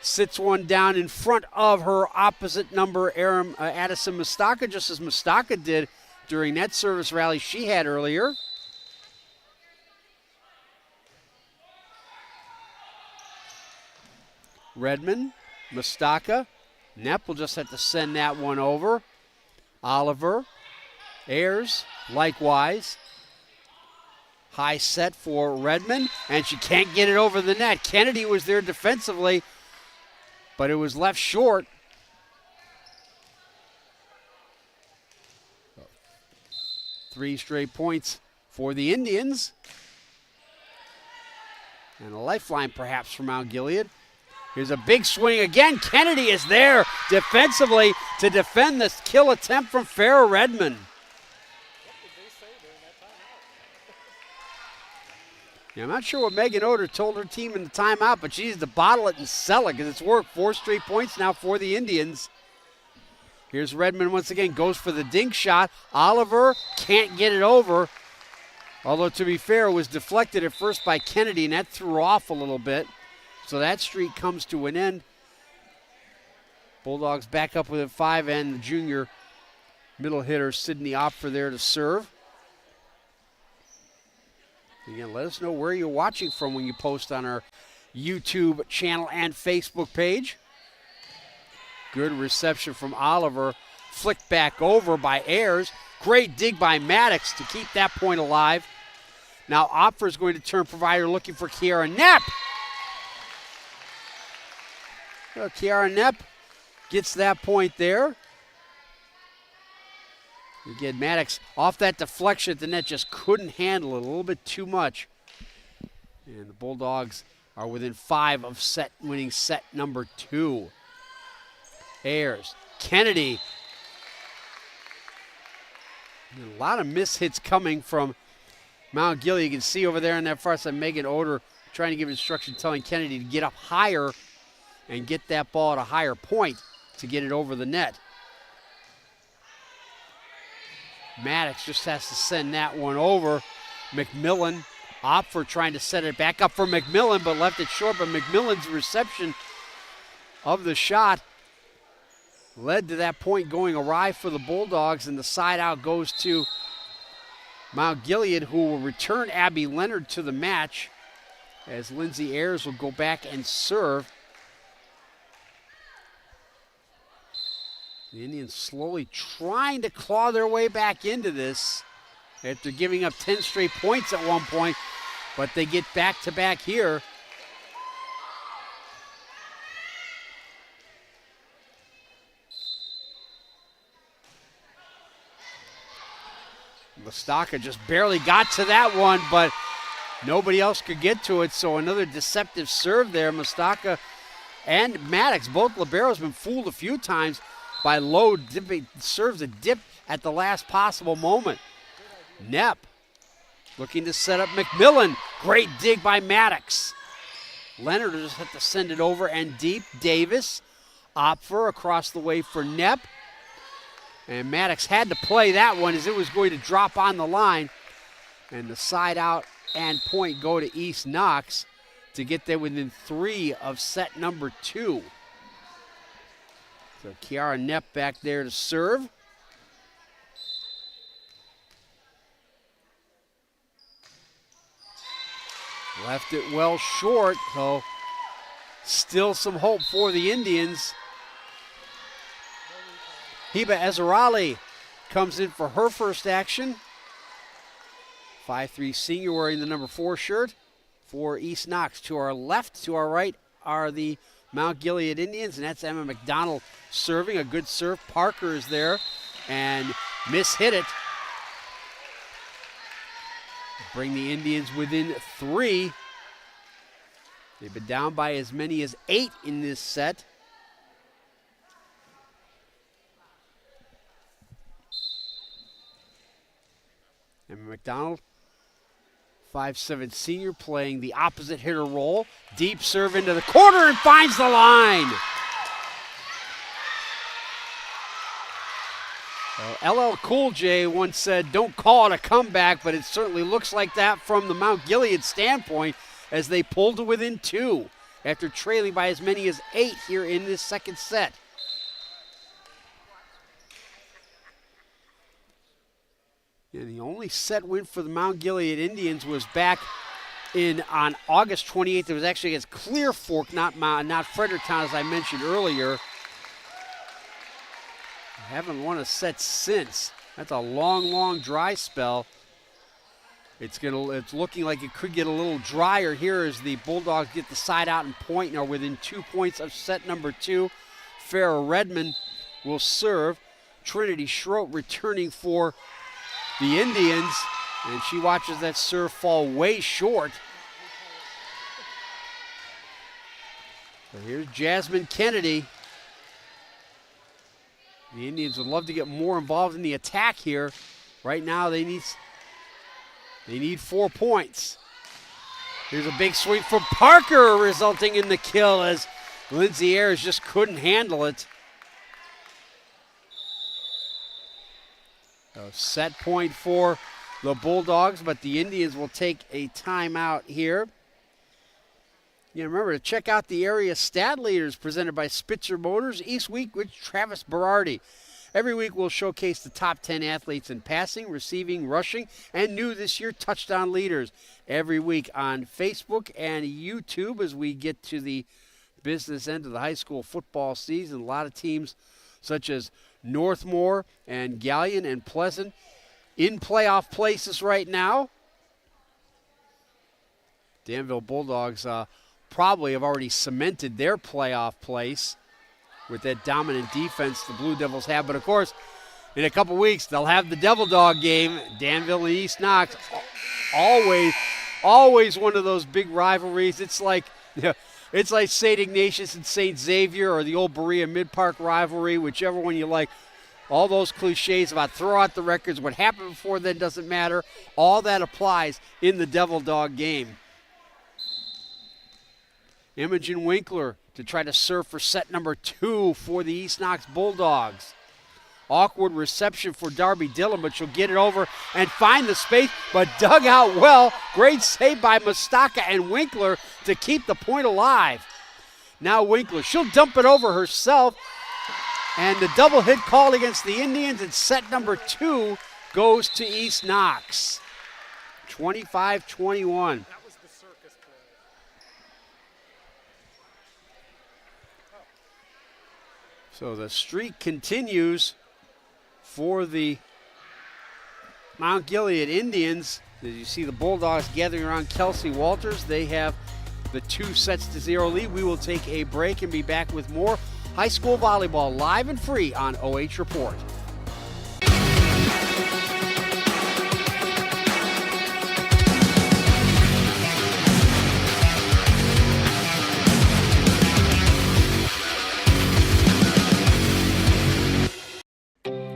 sits one down in front of her opposite number, Addison Mustaka, just as Mustaka did during that service rally she had earlier. Redmond, Mustaka. Knepp will just have to send that one over. Oliver, Ayers, likewise. High set for Redmond, and she can't get it over the net. Kennedy was there defensively, but it was left short. 3 straight points for the Indians. And a lifeline perhaps for Mount Gilead. Here's a big swing again. Kennedy is there defensively to defend this kill attempt from Farrah Redmond. Yeah, I'm not sure what Megan Oder told her team in the timeout, but she needs to bottle it and sell it because it's worked. 4 straight points now for the Indians. Here's Redmond once again, goes for the dink shot. Oliver can't get it over. Although, to be fair, it was deflected at first by Kennedy, and that threw her off a little bit. So that streak comes to an end. Bulldogs back up within 5, and the junior middle hitter, Sydney Opfer, there to serve. Again, let us know where you're watching from when you post on our YouTube channel and Facebook page. Good reception from Oliver. Flicked back over by Ayers. Great dig by Maddox to keep that point alive. Now Opfer is going to turn provider looking for Kiara Knapp. Well, Kiara Knapp gets that point there. Again, Maddox off that deflection at the net, just couldn't handle it, a little bit too much. And the Bulldogs are within 5 of winning set number 2. Ayers, Kennedy. And a lot of mishits coming from Mount Gilead. You can see over there on that far side, Megan Oder trying to give instruction, telling Kennedy to get up higher and get that ball at a higher point to get it over the net. Maddox just has to send that one over. McMillan, Opfer trying to set it back up for McMillan, but left it short. But McMillan's reception of the shot led to that point going awry for the Bulldogs, and the side out goes to Mount Gilead, who will return Abby Leonard to the match as Lindsay Ayers will go back and serve. The Indians slowly trying to claw their way back into this after giving up 10 straight points at one point, but they get back-to-back here. Mostaka just barely got to that one, but nobody else could get to it, so another deceptive serve there. Mostaka and Maddox, both liberos, been fooled a few times by low dipping serves a dip at the last possible moment. Knapp looking to set up McMillan. Great dig by Maddox. Leonard just had to send it over and deep. Davis, Opfer across the way for Knapp. And Maddox had to play that one as it was going to drop on the line. And the side out and point go to East Knox to get there within 3 of set number 2. So Kiara Knapp back there to serve. Left it well short, so still some hope for the Indians. Hiba Ezerali comes in for her first action. 5'3" senior wearing the number 4 shirt for East Knox. To our left, to our right are the Mount Gilead Indians, and that's Emma McDonald serving. A good serve. Parker is there and mishit it. Bring the Indians within 3. They've been down by as many as 8 in this set. Emma McDonald, 5'7" senior, playing the opposite hitter role. Deep serve into the corner and finds the line. LL Cool J once said, "Don't call it a comeback," but it certainly looks like that from the Mount Gilead standpoint as they pull to within 2 after trailing by as many as 8 here in this second set. And the only set win for the Mount Gilead Indians was back on August 28th. It was actually against Clear Fork, not Fredericktown, as I mentioned earlier. Haven't won a set since. That's a long, long dry spell. It's looking like it could get a little drier here as the Bulldogs get the side out and point and are within 2 points of set number 2. Farrah Redmond will serve. Trinity Schroet returning for the Indians, and she watches that serve fall way short. So here's Jasmine Kennedy. The Indians would love to get more involved in the attack here. Right now they need 4 points. Here's a big sweep from Parker, resulting in the kill as Lindsay Ayers just couldn't handle it. So set point for the Bulldogs, but the Indians will take a timeout here. Yeah, remember to check out the area stat leaders presented by Spitzer Motors East Week with Travis Berardi. Every week we'll showcase the top 10 athletes in passing, receiving, rushing, and new this year, touchdown leaders. Every week on Facebook and YouTube as we get to the business end of the high school football season. A lot of teams such as Northmore and Galleon and Pleasant in playoff places right now. Danville Bulldogs probably have already cemented their playoff place with that dominant defense the Blue Devils have. But, of course, in a couple weeks, they'll have the Devil Dog game. Danville and East Knox, always one of those big rivalries. It's like St. Ignatius and St. Xavier, or the old Berea Mid-Park rivalry, whichever one you like. All those cliches about throw out the records, what happened before then doesn't matter. All that applies in the Devil Dog game. Imogen Winkler to try to serve for set number 2 for the East Knox Bulldogs. Awkward reception for Darby Dillon, but she'll get it over and find the space, but dug out well. Great save by Mustaka and Winkler to keep the point alive. Now Winkler, she'll dump it over herself, and the double hit called against the Indians, and set number 2 goes to East Knox. 25-21. So the streak continues for the Mount Gilead Indians. As you see the Bulldogs gathering around Kelsey Walters, they have the 2-0 lead. We will take a break and be back with more high school volleyball live and free on OH Report.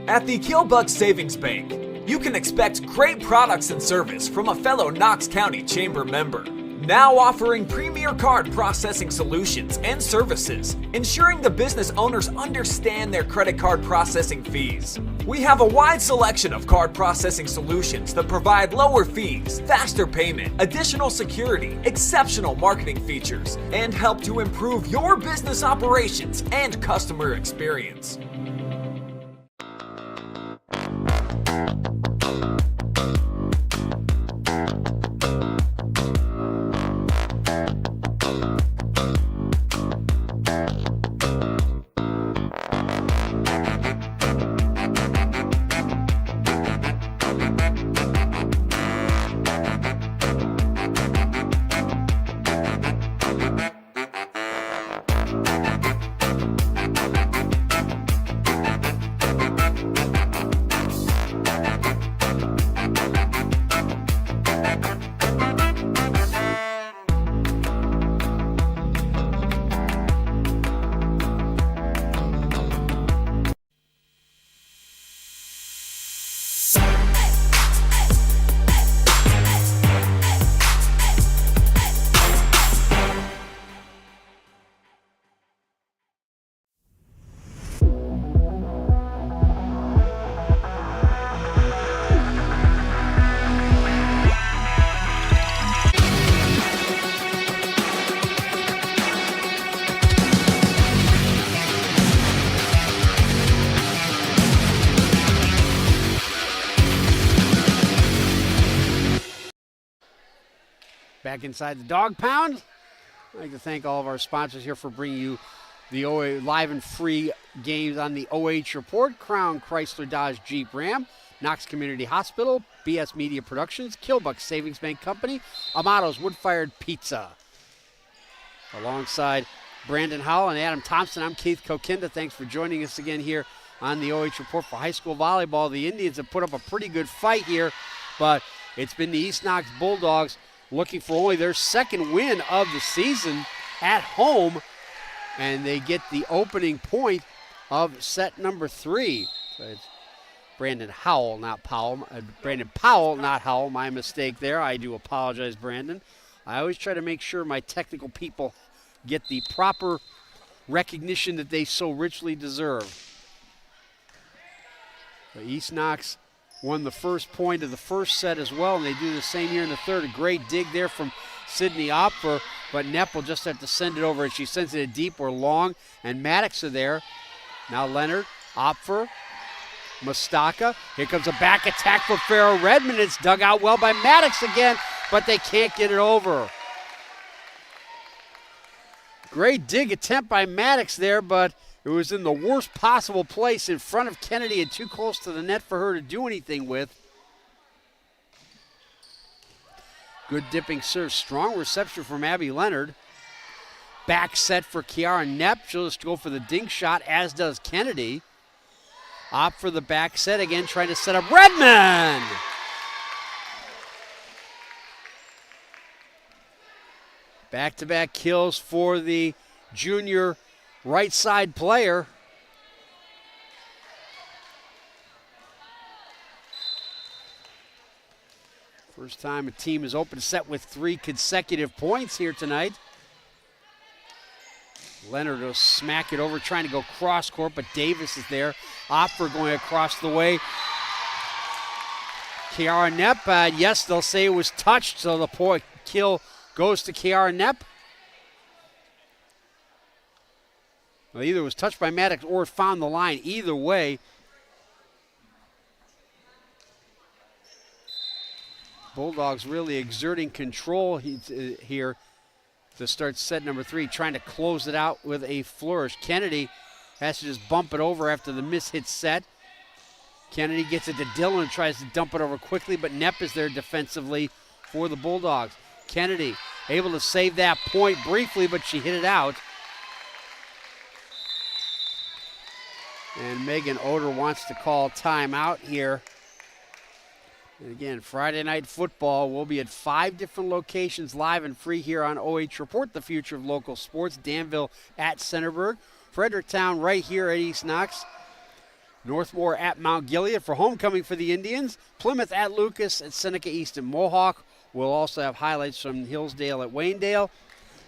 At the Killbuck Savings Bank, you can expect great products and service from a fellow Knox County Chamber member. Now offering premier card processing solutions and services, ensuring the business owners understand their credit card processing fees. We have a wide selection of card processing solutions that provide lower fees, faster payment, additional security, exceptional marketing features, and help to improve your business operations and customer experience. Back inside the Dog Pound, I'd like to thank all of our sponsors here for bringing you the OA live and free games on the OH Report. Crown Chrysler Dodge Jeep Ram, Knox Community Hospital, BS Media Productions, Killbuck Savings Bank Company, Amato's Wood-Fired Pizza. Alongside Brandon Howell and Adam Thompson, I'm Keith Kokinda. Thanks for joining us again here on the OH Report for high school volleyball. The Indians have put up a pretty good fight here, but it's been the East Knox Bulldogs looking for only their second win of the season at home, and they get the opening point of set number 3. So it's Brandon Howell, not Powell. Brandon Powell, not Howell. My mistake there. I do apologize, Brandon. I always try to make sure my technical people get the proper recognition that they so richly deserve. But East Knox won the first point of the first set as well, and they do the same here in the third. A great dig there from Sydney Opfer, but Nepp will just have to send it over, and she sends it deep or long, and Maddox are there. Now Leonard, Opfer, Mustaka. Here comes a back attack for Farrah Redmond. It's dug out well by Maddox again, but they can't get it over. Great dig attempt by Maddox there, but it was in the worst possible place in front of Kennedy and too close to the net for her to do anything with. Good dipping serve. Strong reception from Abby Leonard. Back set for Kiara Knepp. She'll just go for the dink shot, as does Kennedy. Opt for the back set again, trying to set up Redmond. Back-to-back kills for the junior right side player. First time a team is opened set with 3 consecutive points here tonight. Leonard will smack it over, trying to go cross court, but Davis is there. Opfer going across the way. Kiara Knepp, yes, they'll say it was touched, so the point kill goes to Kiara Knepp. Well, either it was touched by Maddox or it found the line. Either way, Bulldogs really exerting control here to start set number 3, trying to close it out with a flourish. Kennedy has to just bump it over after the miss-hit set. Kennedy gets it to Dillon and tries to dump it over quickly, but Knepp is there defensively for the Bulldogs. Kennedy able to save that point briefly, but she hit it out. And Megan Oder wants to call timeout here. And again, Friday Night Football will be at 5 different locations, live and free here on OH Report, the future of local sports. Danville at Centerburg, Fredericktown right here at East Knox, Northmore at Mount Gilead for homecoming for the Indians, Plymouth at Lucas, at Seneca East and Mohawk. We'll also have highlights from Hillsdale at Waynedale,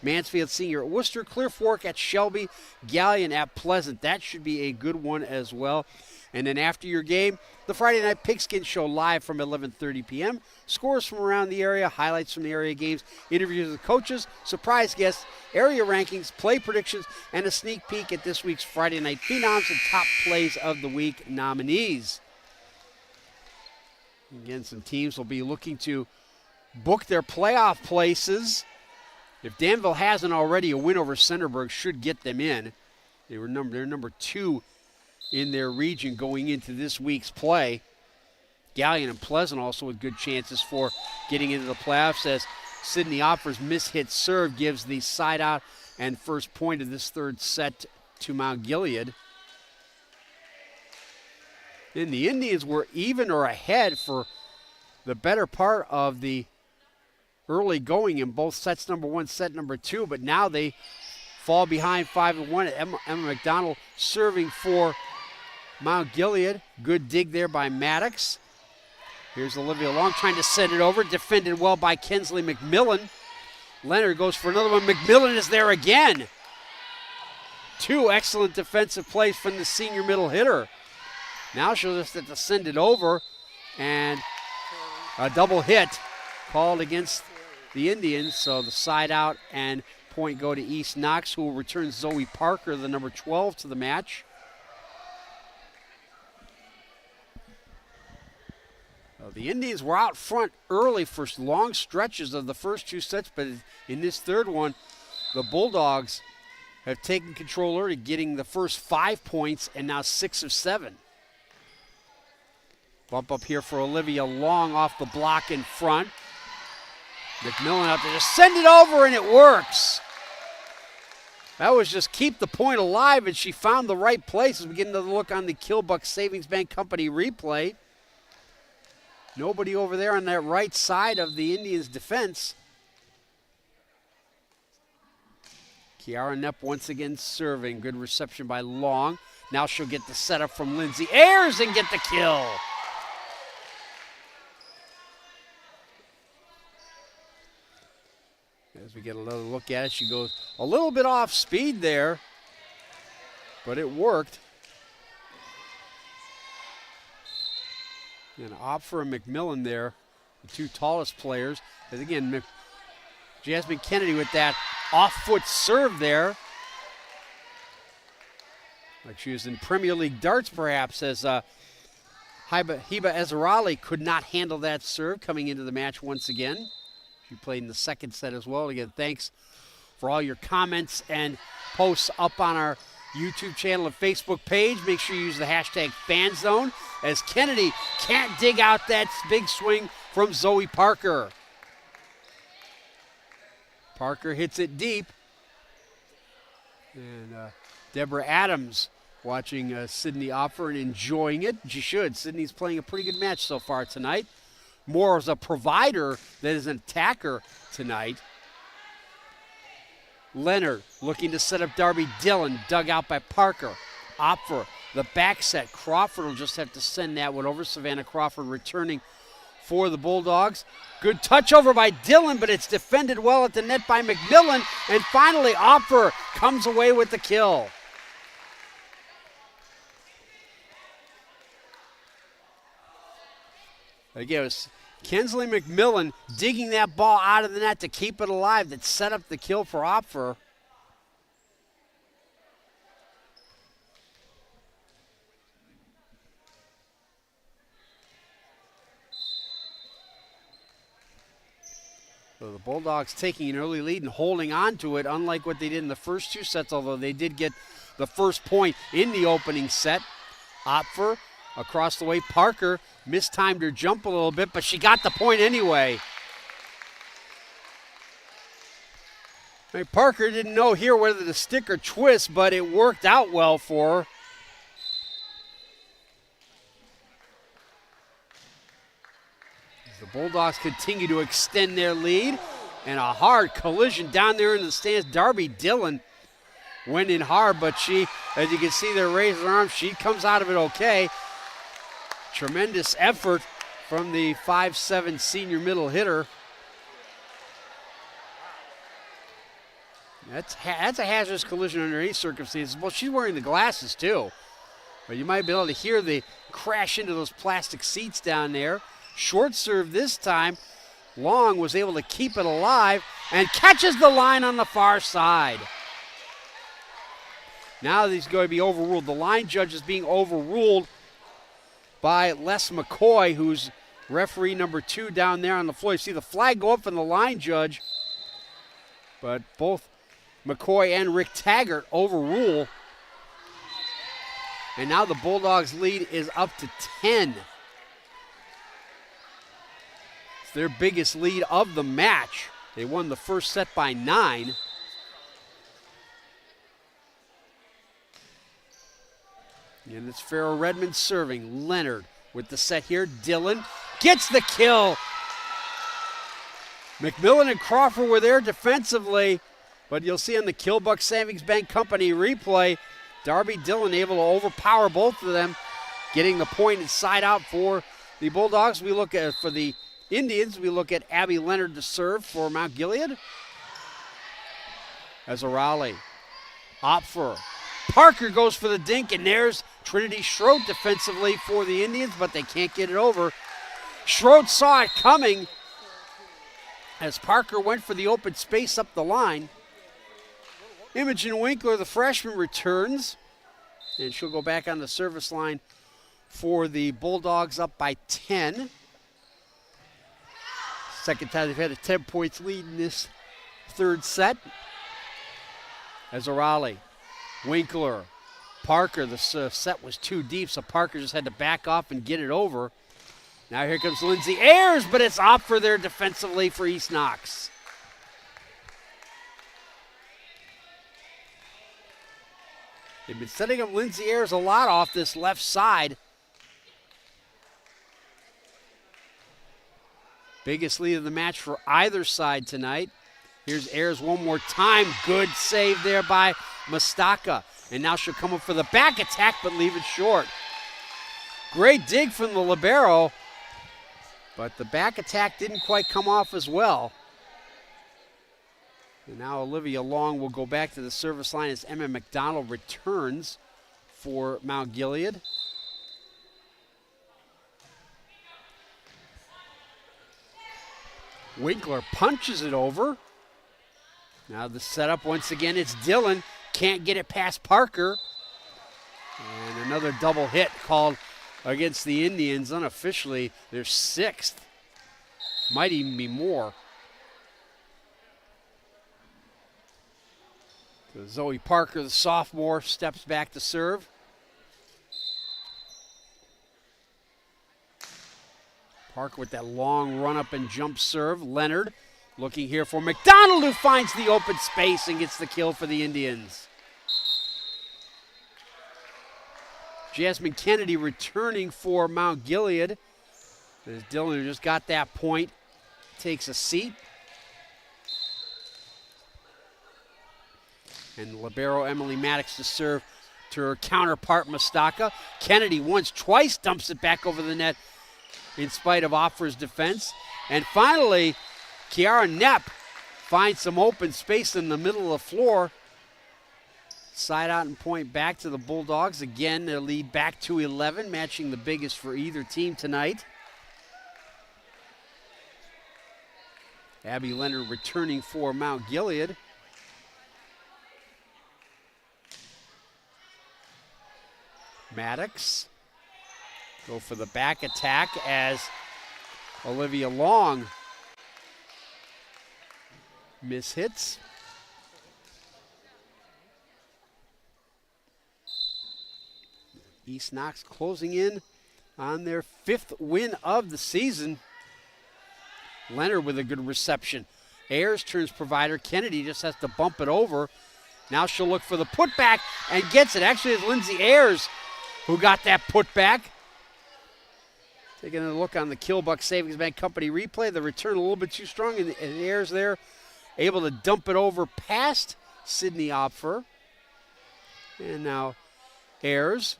Mansfield Senior at Worcester, Clear Fork at Shelby, Galleon at Pleasant. That should be a good one as well. And then after your game, the Friday Night Pigskin Show live from 11:30 p.m. Scores from around the area, highlights from the area games, interviews with coaches, surprise guests, area rankings, play predictions, and a sneak peek at this week's Friday Night Phenoms and top plays of the week nominees. Again, some teams will be looking to book their playoff places. If Danville hasn't already, a win over Centerburg should get them in. They're number 2 in their region going into this week's play. Galleon and Pleasant also with good chances for getting into the playoffs, as Sydney Opfer's miss-hit serve gives the side out and first point of this third set to Mount Gilead. And the Indians were even or ahead for the better part of the early going in both sets number 1, set number 2, but now they fall behind 5-1. Emma McDonald serving for Mount Gilead. Good dig there by Maddox. Here's Olivia Long trying to send it over. Defended well by Kensley McMillan. Leonard goes for another one. McMillan is there again. 2 excellent defensive plays from the senior middle hitter. Now she'll just have to send it over. And a double hit called against the Indians. So the side out and point go to East Knox, who will return Zoe Parker, the number 12, to the match. The Indians were out front early for long stretches of the first 2 sets, but in this third one, the Bulldogs have taken control early, getting the first 5 points and now 6 of 7. Bump up here for Olivia Long off the block in front. McMillan out there, just send it over and it works. That was just keep the point alive, and she found the right place as we get another look on the Killbuck Savings Bank Company replay. Nobody over there on that right side of the Indians' defense. Kiara Knepp once again serving. Good reception by Long. Now she'll get the setup from Lindsay Ayers and get the kill. As we get another look at it, she goes a little bit off speed there, but it worked. And Opfer and McMillan there, the 2 tallest players. As again, Jasmine Kennedy with that off-foot serve there. Like she was in Premier League darts, perhaps, as Hiba Ezerali could not handle that serve coming into the match once again. She played in the second set as well. Again, thanks for all your comments and posts up on our YouTube channel and Facebook page. Make sure you use the hashtag FanZone as Kennedy can't dig out that big swing from Zoe Parker. Parker hits it deep. And Deborah Adams watching Sydney Opfer and enjoying it. She should. Sydney's playing a pretty good match so far tonight. More as a provider than as an attacker tonight. Leonard looking to set up Darby Dillon, dug out by Parker. Opfer, the back set. Crawford will just have to send that one over. Savannah Crawford returning for the Bulldogs. Good touch over by Dillon, but it's defended well at the net by McMillan. And finally, Opfer comes away with the kill. Again, it was Kinsley McMillan digging that ball out of the net to keep it alive that set up the kill for Opfer. So the Bulldogs taking an early lead and holding on to it, unlike what they did in the first two sets, although they did get the first point in the opening set. Opfer across the way. Parker mistimed her jump a little bit, but she got the point anyway. I mean, Parker didn't know here whether to stick or twist, but it worked out well for her. The Bulldogs continue to extend their lead, and a hard collision down there in the stands. Darby Dillon went in hard, but she, as you can see there, raising her arms. She comes out of it okay. Tremendous effort from the 5'7" senior middle hitter. That's a hazardous collision under any circumstances. Well, she's wearing the glasses too. But you might be able to hear the crash into those plastic seats down there. Short serve this time. Long was able to keep it alive and catches the line on the far side. Now he's going to be overruled. The line judge is being overruled by Les McCoy, who's referee number 2 down there on the floor. You see the flag go up from the line judge, but both McCoy and Rick Taggart overrule. And now the Bulldogs' lead is up to 10. It's their biggest lead of the match. They won the first set by 9. And it's Farrell Redmond serving. Leonard with the set here. Dillon gets the kill. McMillan and Crawford were there defensively, but you'll see on the Killbuck Savings Bank Company replay, Darby Dillon able to overpower both of them, getting the point inside out for the Bulldogs. We look at, for the Indians, we look at Abby Leonard to serve for Mount Gilead. As a rally. Opfer. Parker goes for the dink, and there's Trinity Schroed defensively for the Indians, but they can't get it over. Schroed saw it coming as Parker went for the open space up the line. Imogen Winkler, the freshman, returns, and she'll go back on the service line for the Bulldogs up by 10. Second time they've had a 10 points lead in this third set. As a rally. Winkler, Parker, the set was too deep, so Parker just had to back off and get it over. Now here comes Lindsay Ayers, but it's off for there defensively for East Knox. They've been setting up Lindsay Ayers a lot off this left side. Biggest lead of the match for either side tonight. Here's Ayers one more time. Good save there by Mastaka. And now she'll come up for the back attack, but leave it short. Great dig from the libero, but the back attack didn't quite come off as well. And now Olivia Long will go back to the service line as Emma McDonald returns for Mount Gilead. Winkler punches it over. Now the setup once again, it's Dillon. Can't get it past Parker. And another double hit called against the Indians. Unofficially, they're 6th. Might even be more. So Zoe Parker, the sophomore, steps back to serve. Parker with that long run-up and jump serve. Leonard looking here for McDonald, who finds the open space and gets the kill for the Indians. Jasmine Kennedy returning for Mount Gilead. As Dylan, who just got that point, takes a seat. And libero Emily Maddox to serve to her counterpart Mastaka. Kennedy once, twice dumps it back over the net in spite of Offer's defense. And finally, Kiara Knepp finds some open space in the middle of the floor. Side out and point back to the Bulldogs. Again, their lead back to 11, matching the biggest for either team tonight. Abby Leonard returning for Mount Gilead. Maddox go for the back attack as Olivia Long mishits. East Knox closing in on their 5th win of the season. Leonard with a good reception. Ayers turns provider. Kennedy just has to bump it over. Now she'll look for the putback and gets it. Actually, it's Lindsay Ayers who got that putback. Taking a look on the Killbuck Savings Bank Company replay. The return a little bit too strong, and Ayers there able to dump it over past Sydney Opfer. And now Ayers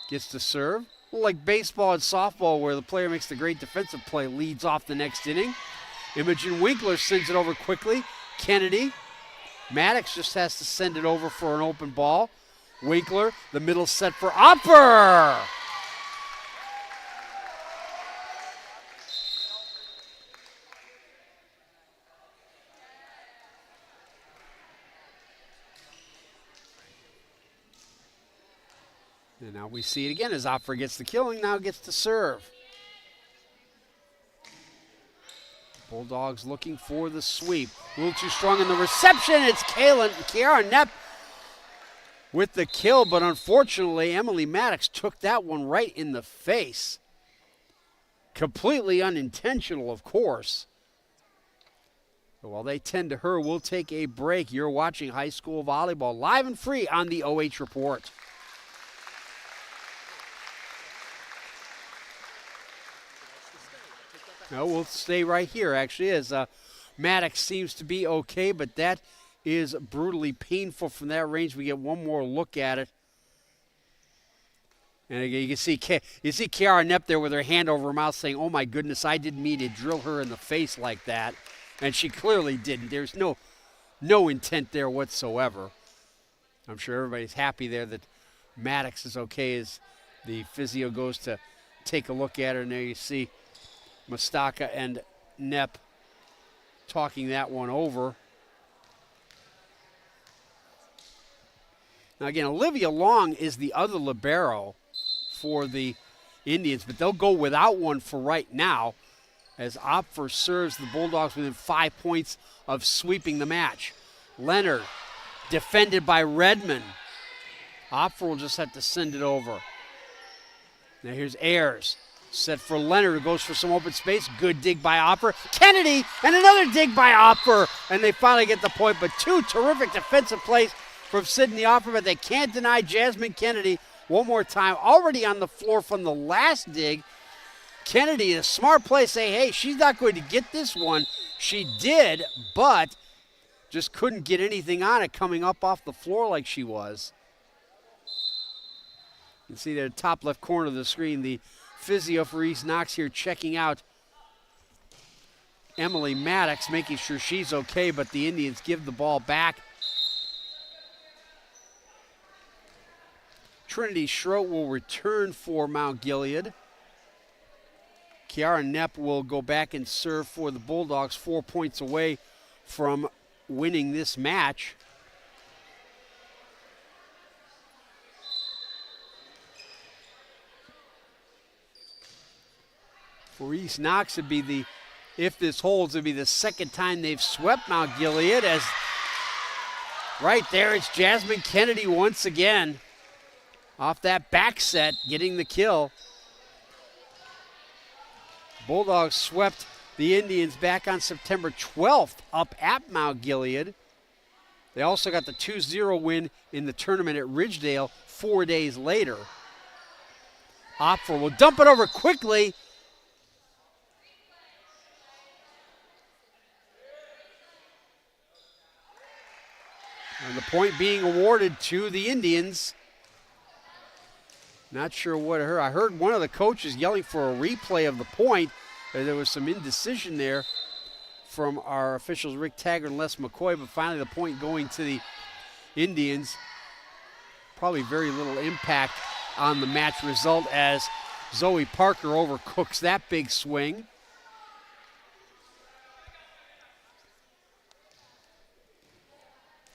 gets to serve. A little like baseball and softball where the player makes the great defensive play, leads off the next inning. Imogen Winkler sends it over quickly. Kennedy. Maddox just has to send it over for an open ball. Winkler, the middle set for Opfer. And now we see it again as Opfer gets the killing, now gets to serve. Bulldogs looking for the sweep. A little too strong in the reception. It's Kiara Knepp with the kill, but unfortunately, Emily Maddox took that one right in the face. Completely unintentional, of course. But while they tend to her, we'll take a break. You're watching high school volleyball live and free on the OH Report. No, we'll stay right here, actually, as Maddox seems to be okay, but that is brutally painful from that range. We get one more look at it. And again, you see Kiara Knepp there with her hand over her mouth saying, "Oh my goodness, I didn't mean to drill her in the face like that." And she clearly didn't. There's no intent there whatsoever. I'm sure everybody's happy there that Maddox is okay as the physio goes to take a look at her. And there you see Mastaka and Knepp talking that one over. Now again, Olivia Long is the other libero for the Indians, but they'll go without one for right now as Opfer serves the Bulldogs within 5 points of sweeping the match. Leonard defended by Redmond. Opfer will just have to send it over. Now here's Ayers. Set for Leonard, who goes for some open space. Good dig by Opfer. Kennedy, and another dig by Opfer. And they finally get the point, but two terrific defensive plays from Sydney Opfer, but they can't deny Jasmine Kennedy one more time. Already on the floor from the last dig. Kennedy, a smart play, say, hey, she's not going to get this one. She did, but just couldn't get anything on it coming up off the floor like she was. You can see there, top left corner of the screen, the physio for East Knox here checking out Emily Maddox, making sure she's okay, but the Indians give the ball back. Trinity Schroet will return for Mount Gilead. Kiara Knepp will go back and serve for the Bulldogs, 4 points away from winning this match. For East Knox, if this holds, it'd be the second time they've swept Mount Gilead. As right there, it's Jasmine Kennedy once again off that back set, getting the kill. Bulldogs swept the Indians back on September 12th up at Mount Gilead. They also got the 2-0 win in the tournament at Ridgedale 4 days later. Opfer will dump it over quickly. And the point being awarded to the Indians. Not sure what I heard. I heard one of the coaches yelling for a replay of the point. There was some indecision there from our officials, Rick Taggart and Les McCoy, but finally the point going to the Indians. Probably very little impact on the match result as Zoe Parker overcooks that big swing.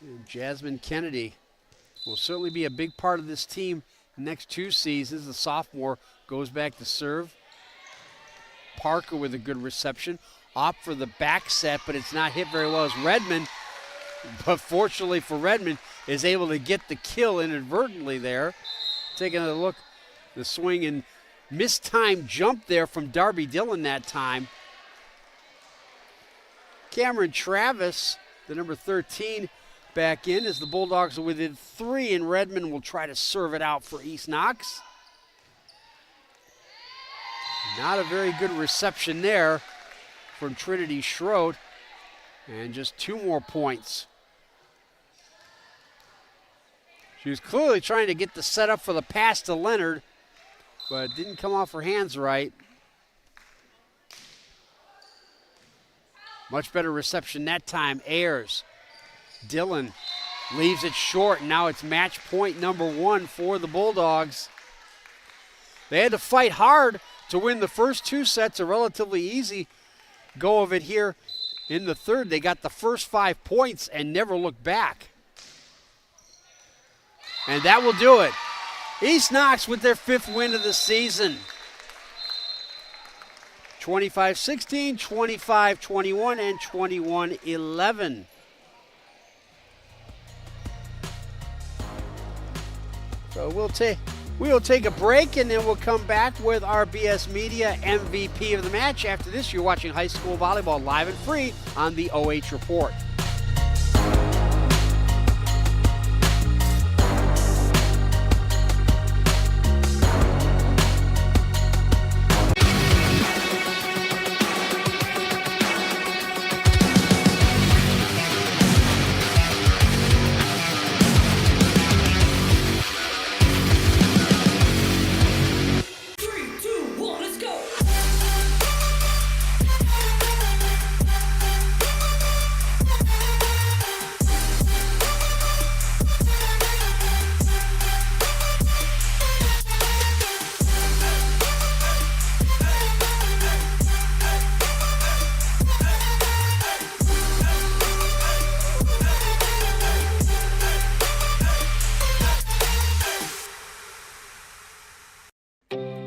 And Jasmine Kennedy will certainly be a big part of this team the next 2 seasons. The sophomore goes back to serve. Parker with a good reception. Opt for the back set, but it's not hit very well as Redmond, but fortunately for Redmond, is able to get the kill inadvertently there. Taking a look, the swing and mistimed jump there from Darby Dillon that time. Cameron Travis, the number 13, back in as the Bulldogs are within 3, and Redmond will try to serve it out for East Knox. Not a very good reception there from Trinity Schroed, and just 2 more points. She was clearly trying to get the setup for the pass to Leonard, but it didn't come off her hands right. Much better reception that time. Ayers. Dillon leaves it short, and now it's match point number 1 for the Bulldogs. They had to fight hard to win the first 2 sets, a relatively easy go of it here in the third. They got the first 5 points and never looked back. And that will do it. East Knox with their 5th win of the season. 25-16, 25-21, and 21-11. So we'll take a break, and then we'll come back with our BS Media MVP of the match. After this, you're watching high school volleyball live and free on the OH Report.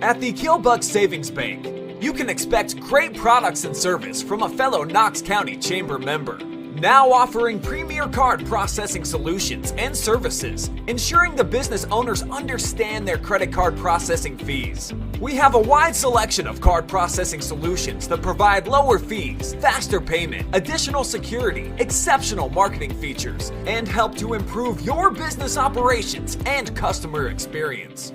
At the Killbuck Savings Bank, you can expect great products and service from a fellow Knox County Chamber member. Now offering premier card processing solutions and services, ensuring the business owners understand their credit card processing fees. We have a wide selection of card processing solutions that provide lower fees, faster payment, additional security, exceptional marketing features, and help to improve your business operations and customer experience.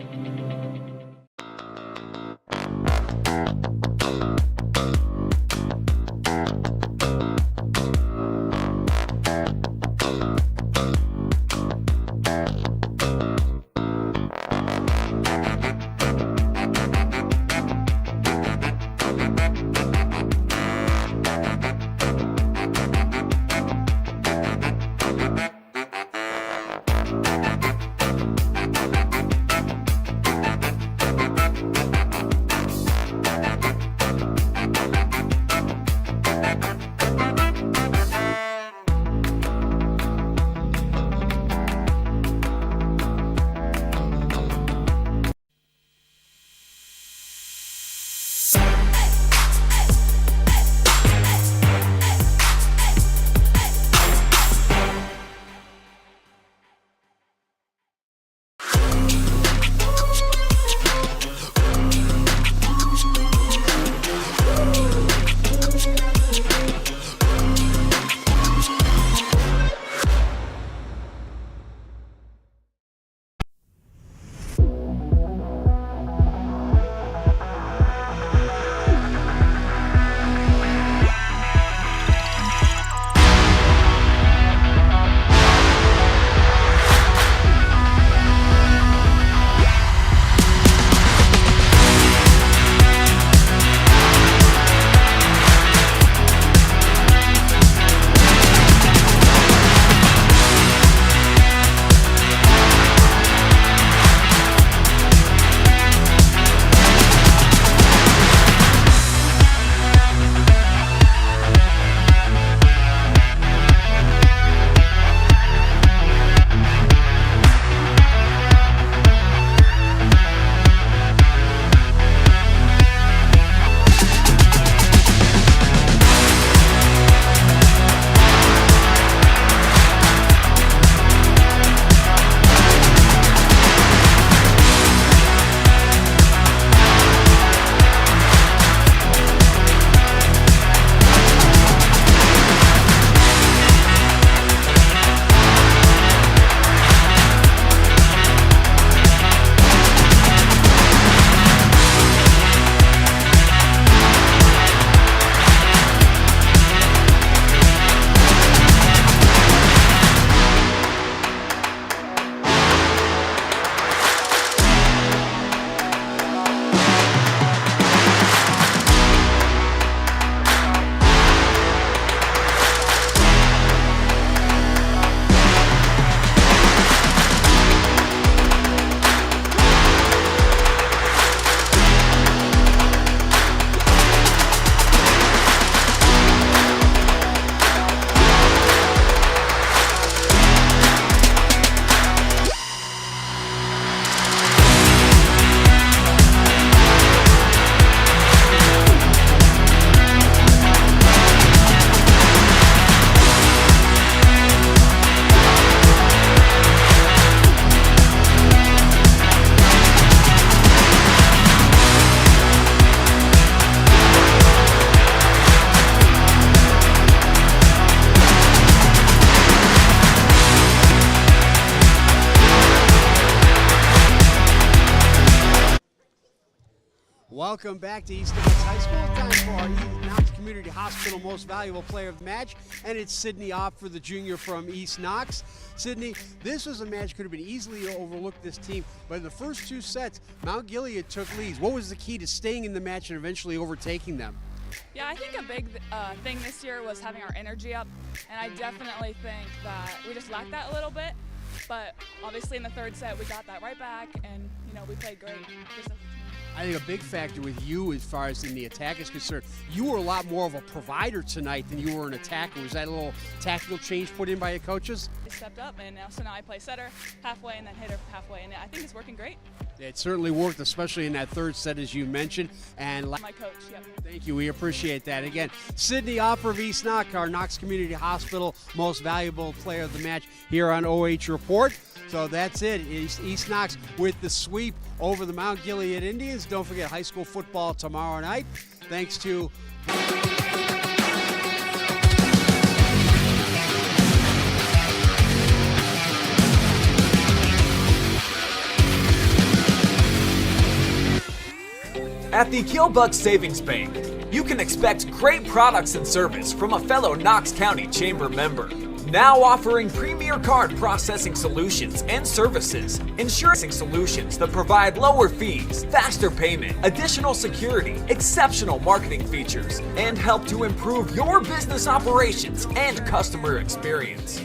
Welcome back to East Knox High School. Time for our East Knox Community Hospital Most Valuable Player of the Match, and it's Sydney Opfer, the junior from East Knox. Sydney, this was a match could have been easily overlooked, this team, but in the first two sets, Mount Gilead took leads. What was the key to staying in the match and eventually overtaking them? Yeah, I think a big thing this year was having our energy up, and I definitely think that we just lacked that a little bit. But obviously in the third set, we got that right back, and we played great. I think a big factor with you as far as in the attack is concerned, you were a lot more of a provider tonight than you were an attacker. Was that a little tactical change put in by your coaches? I stepped up, and so now I play setter halfway and then hitter halfway, and I think it's working great. It certainly worked, especially in that third set, as you mentioned. And my coach, yep. Thank you. We appreciate that. Again, Sydney Opfer of East Knox, our Knox Community Hospital Most Valuable Player of the Match here on OH Report. So that's it. East Knox with the sweep over the Mount Gilead Indians. Don't forget high school football tomorrow night. Thanks to At the Killbuck Savings Bank, you can expect great products and service from a fellow Knox County Chamber member. Now offering premier card processing solutions and services, insurance solutions that provide lower fees, faster payment, additional security, exceptional marketing features, and help to improve your business operations and customer experience.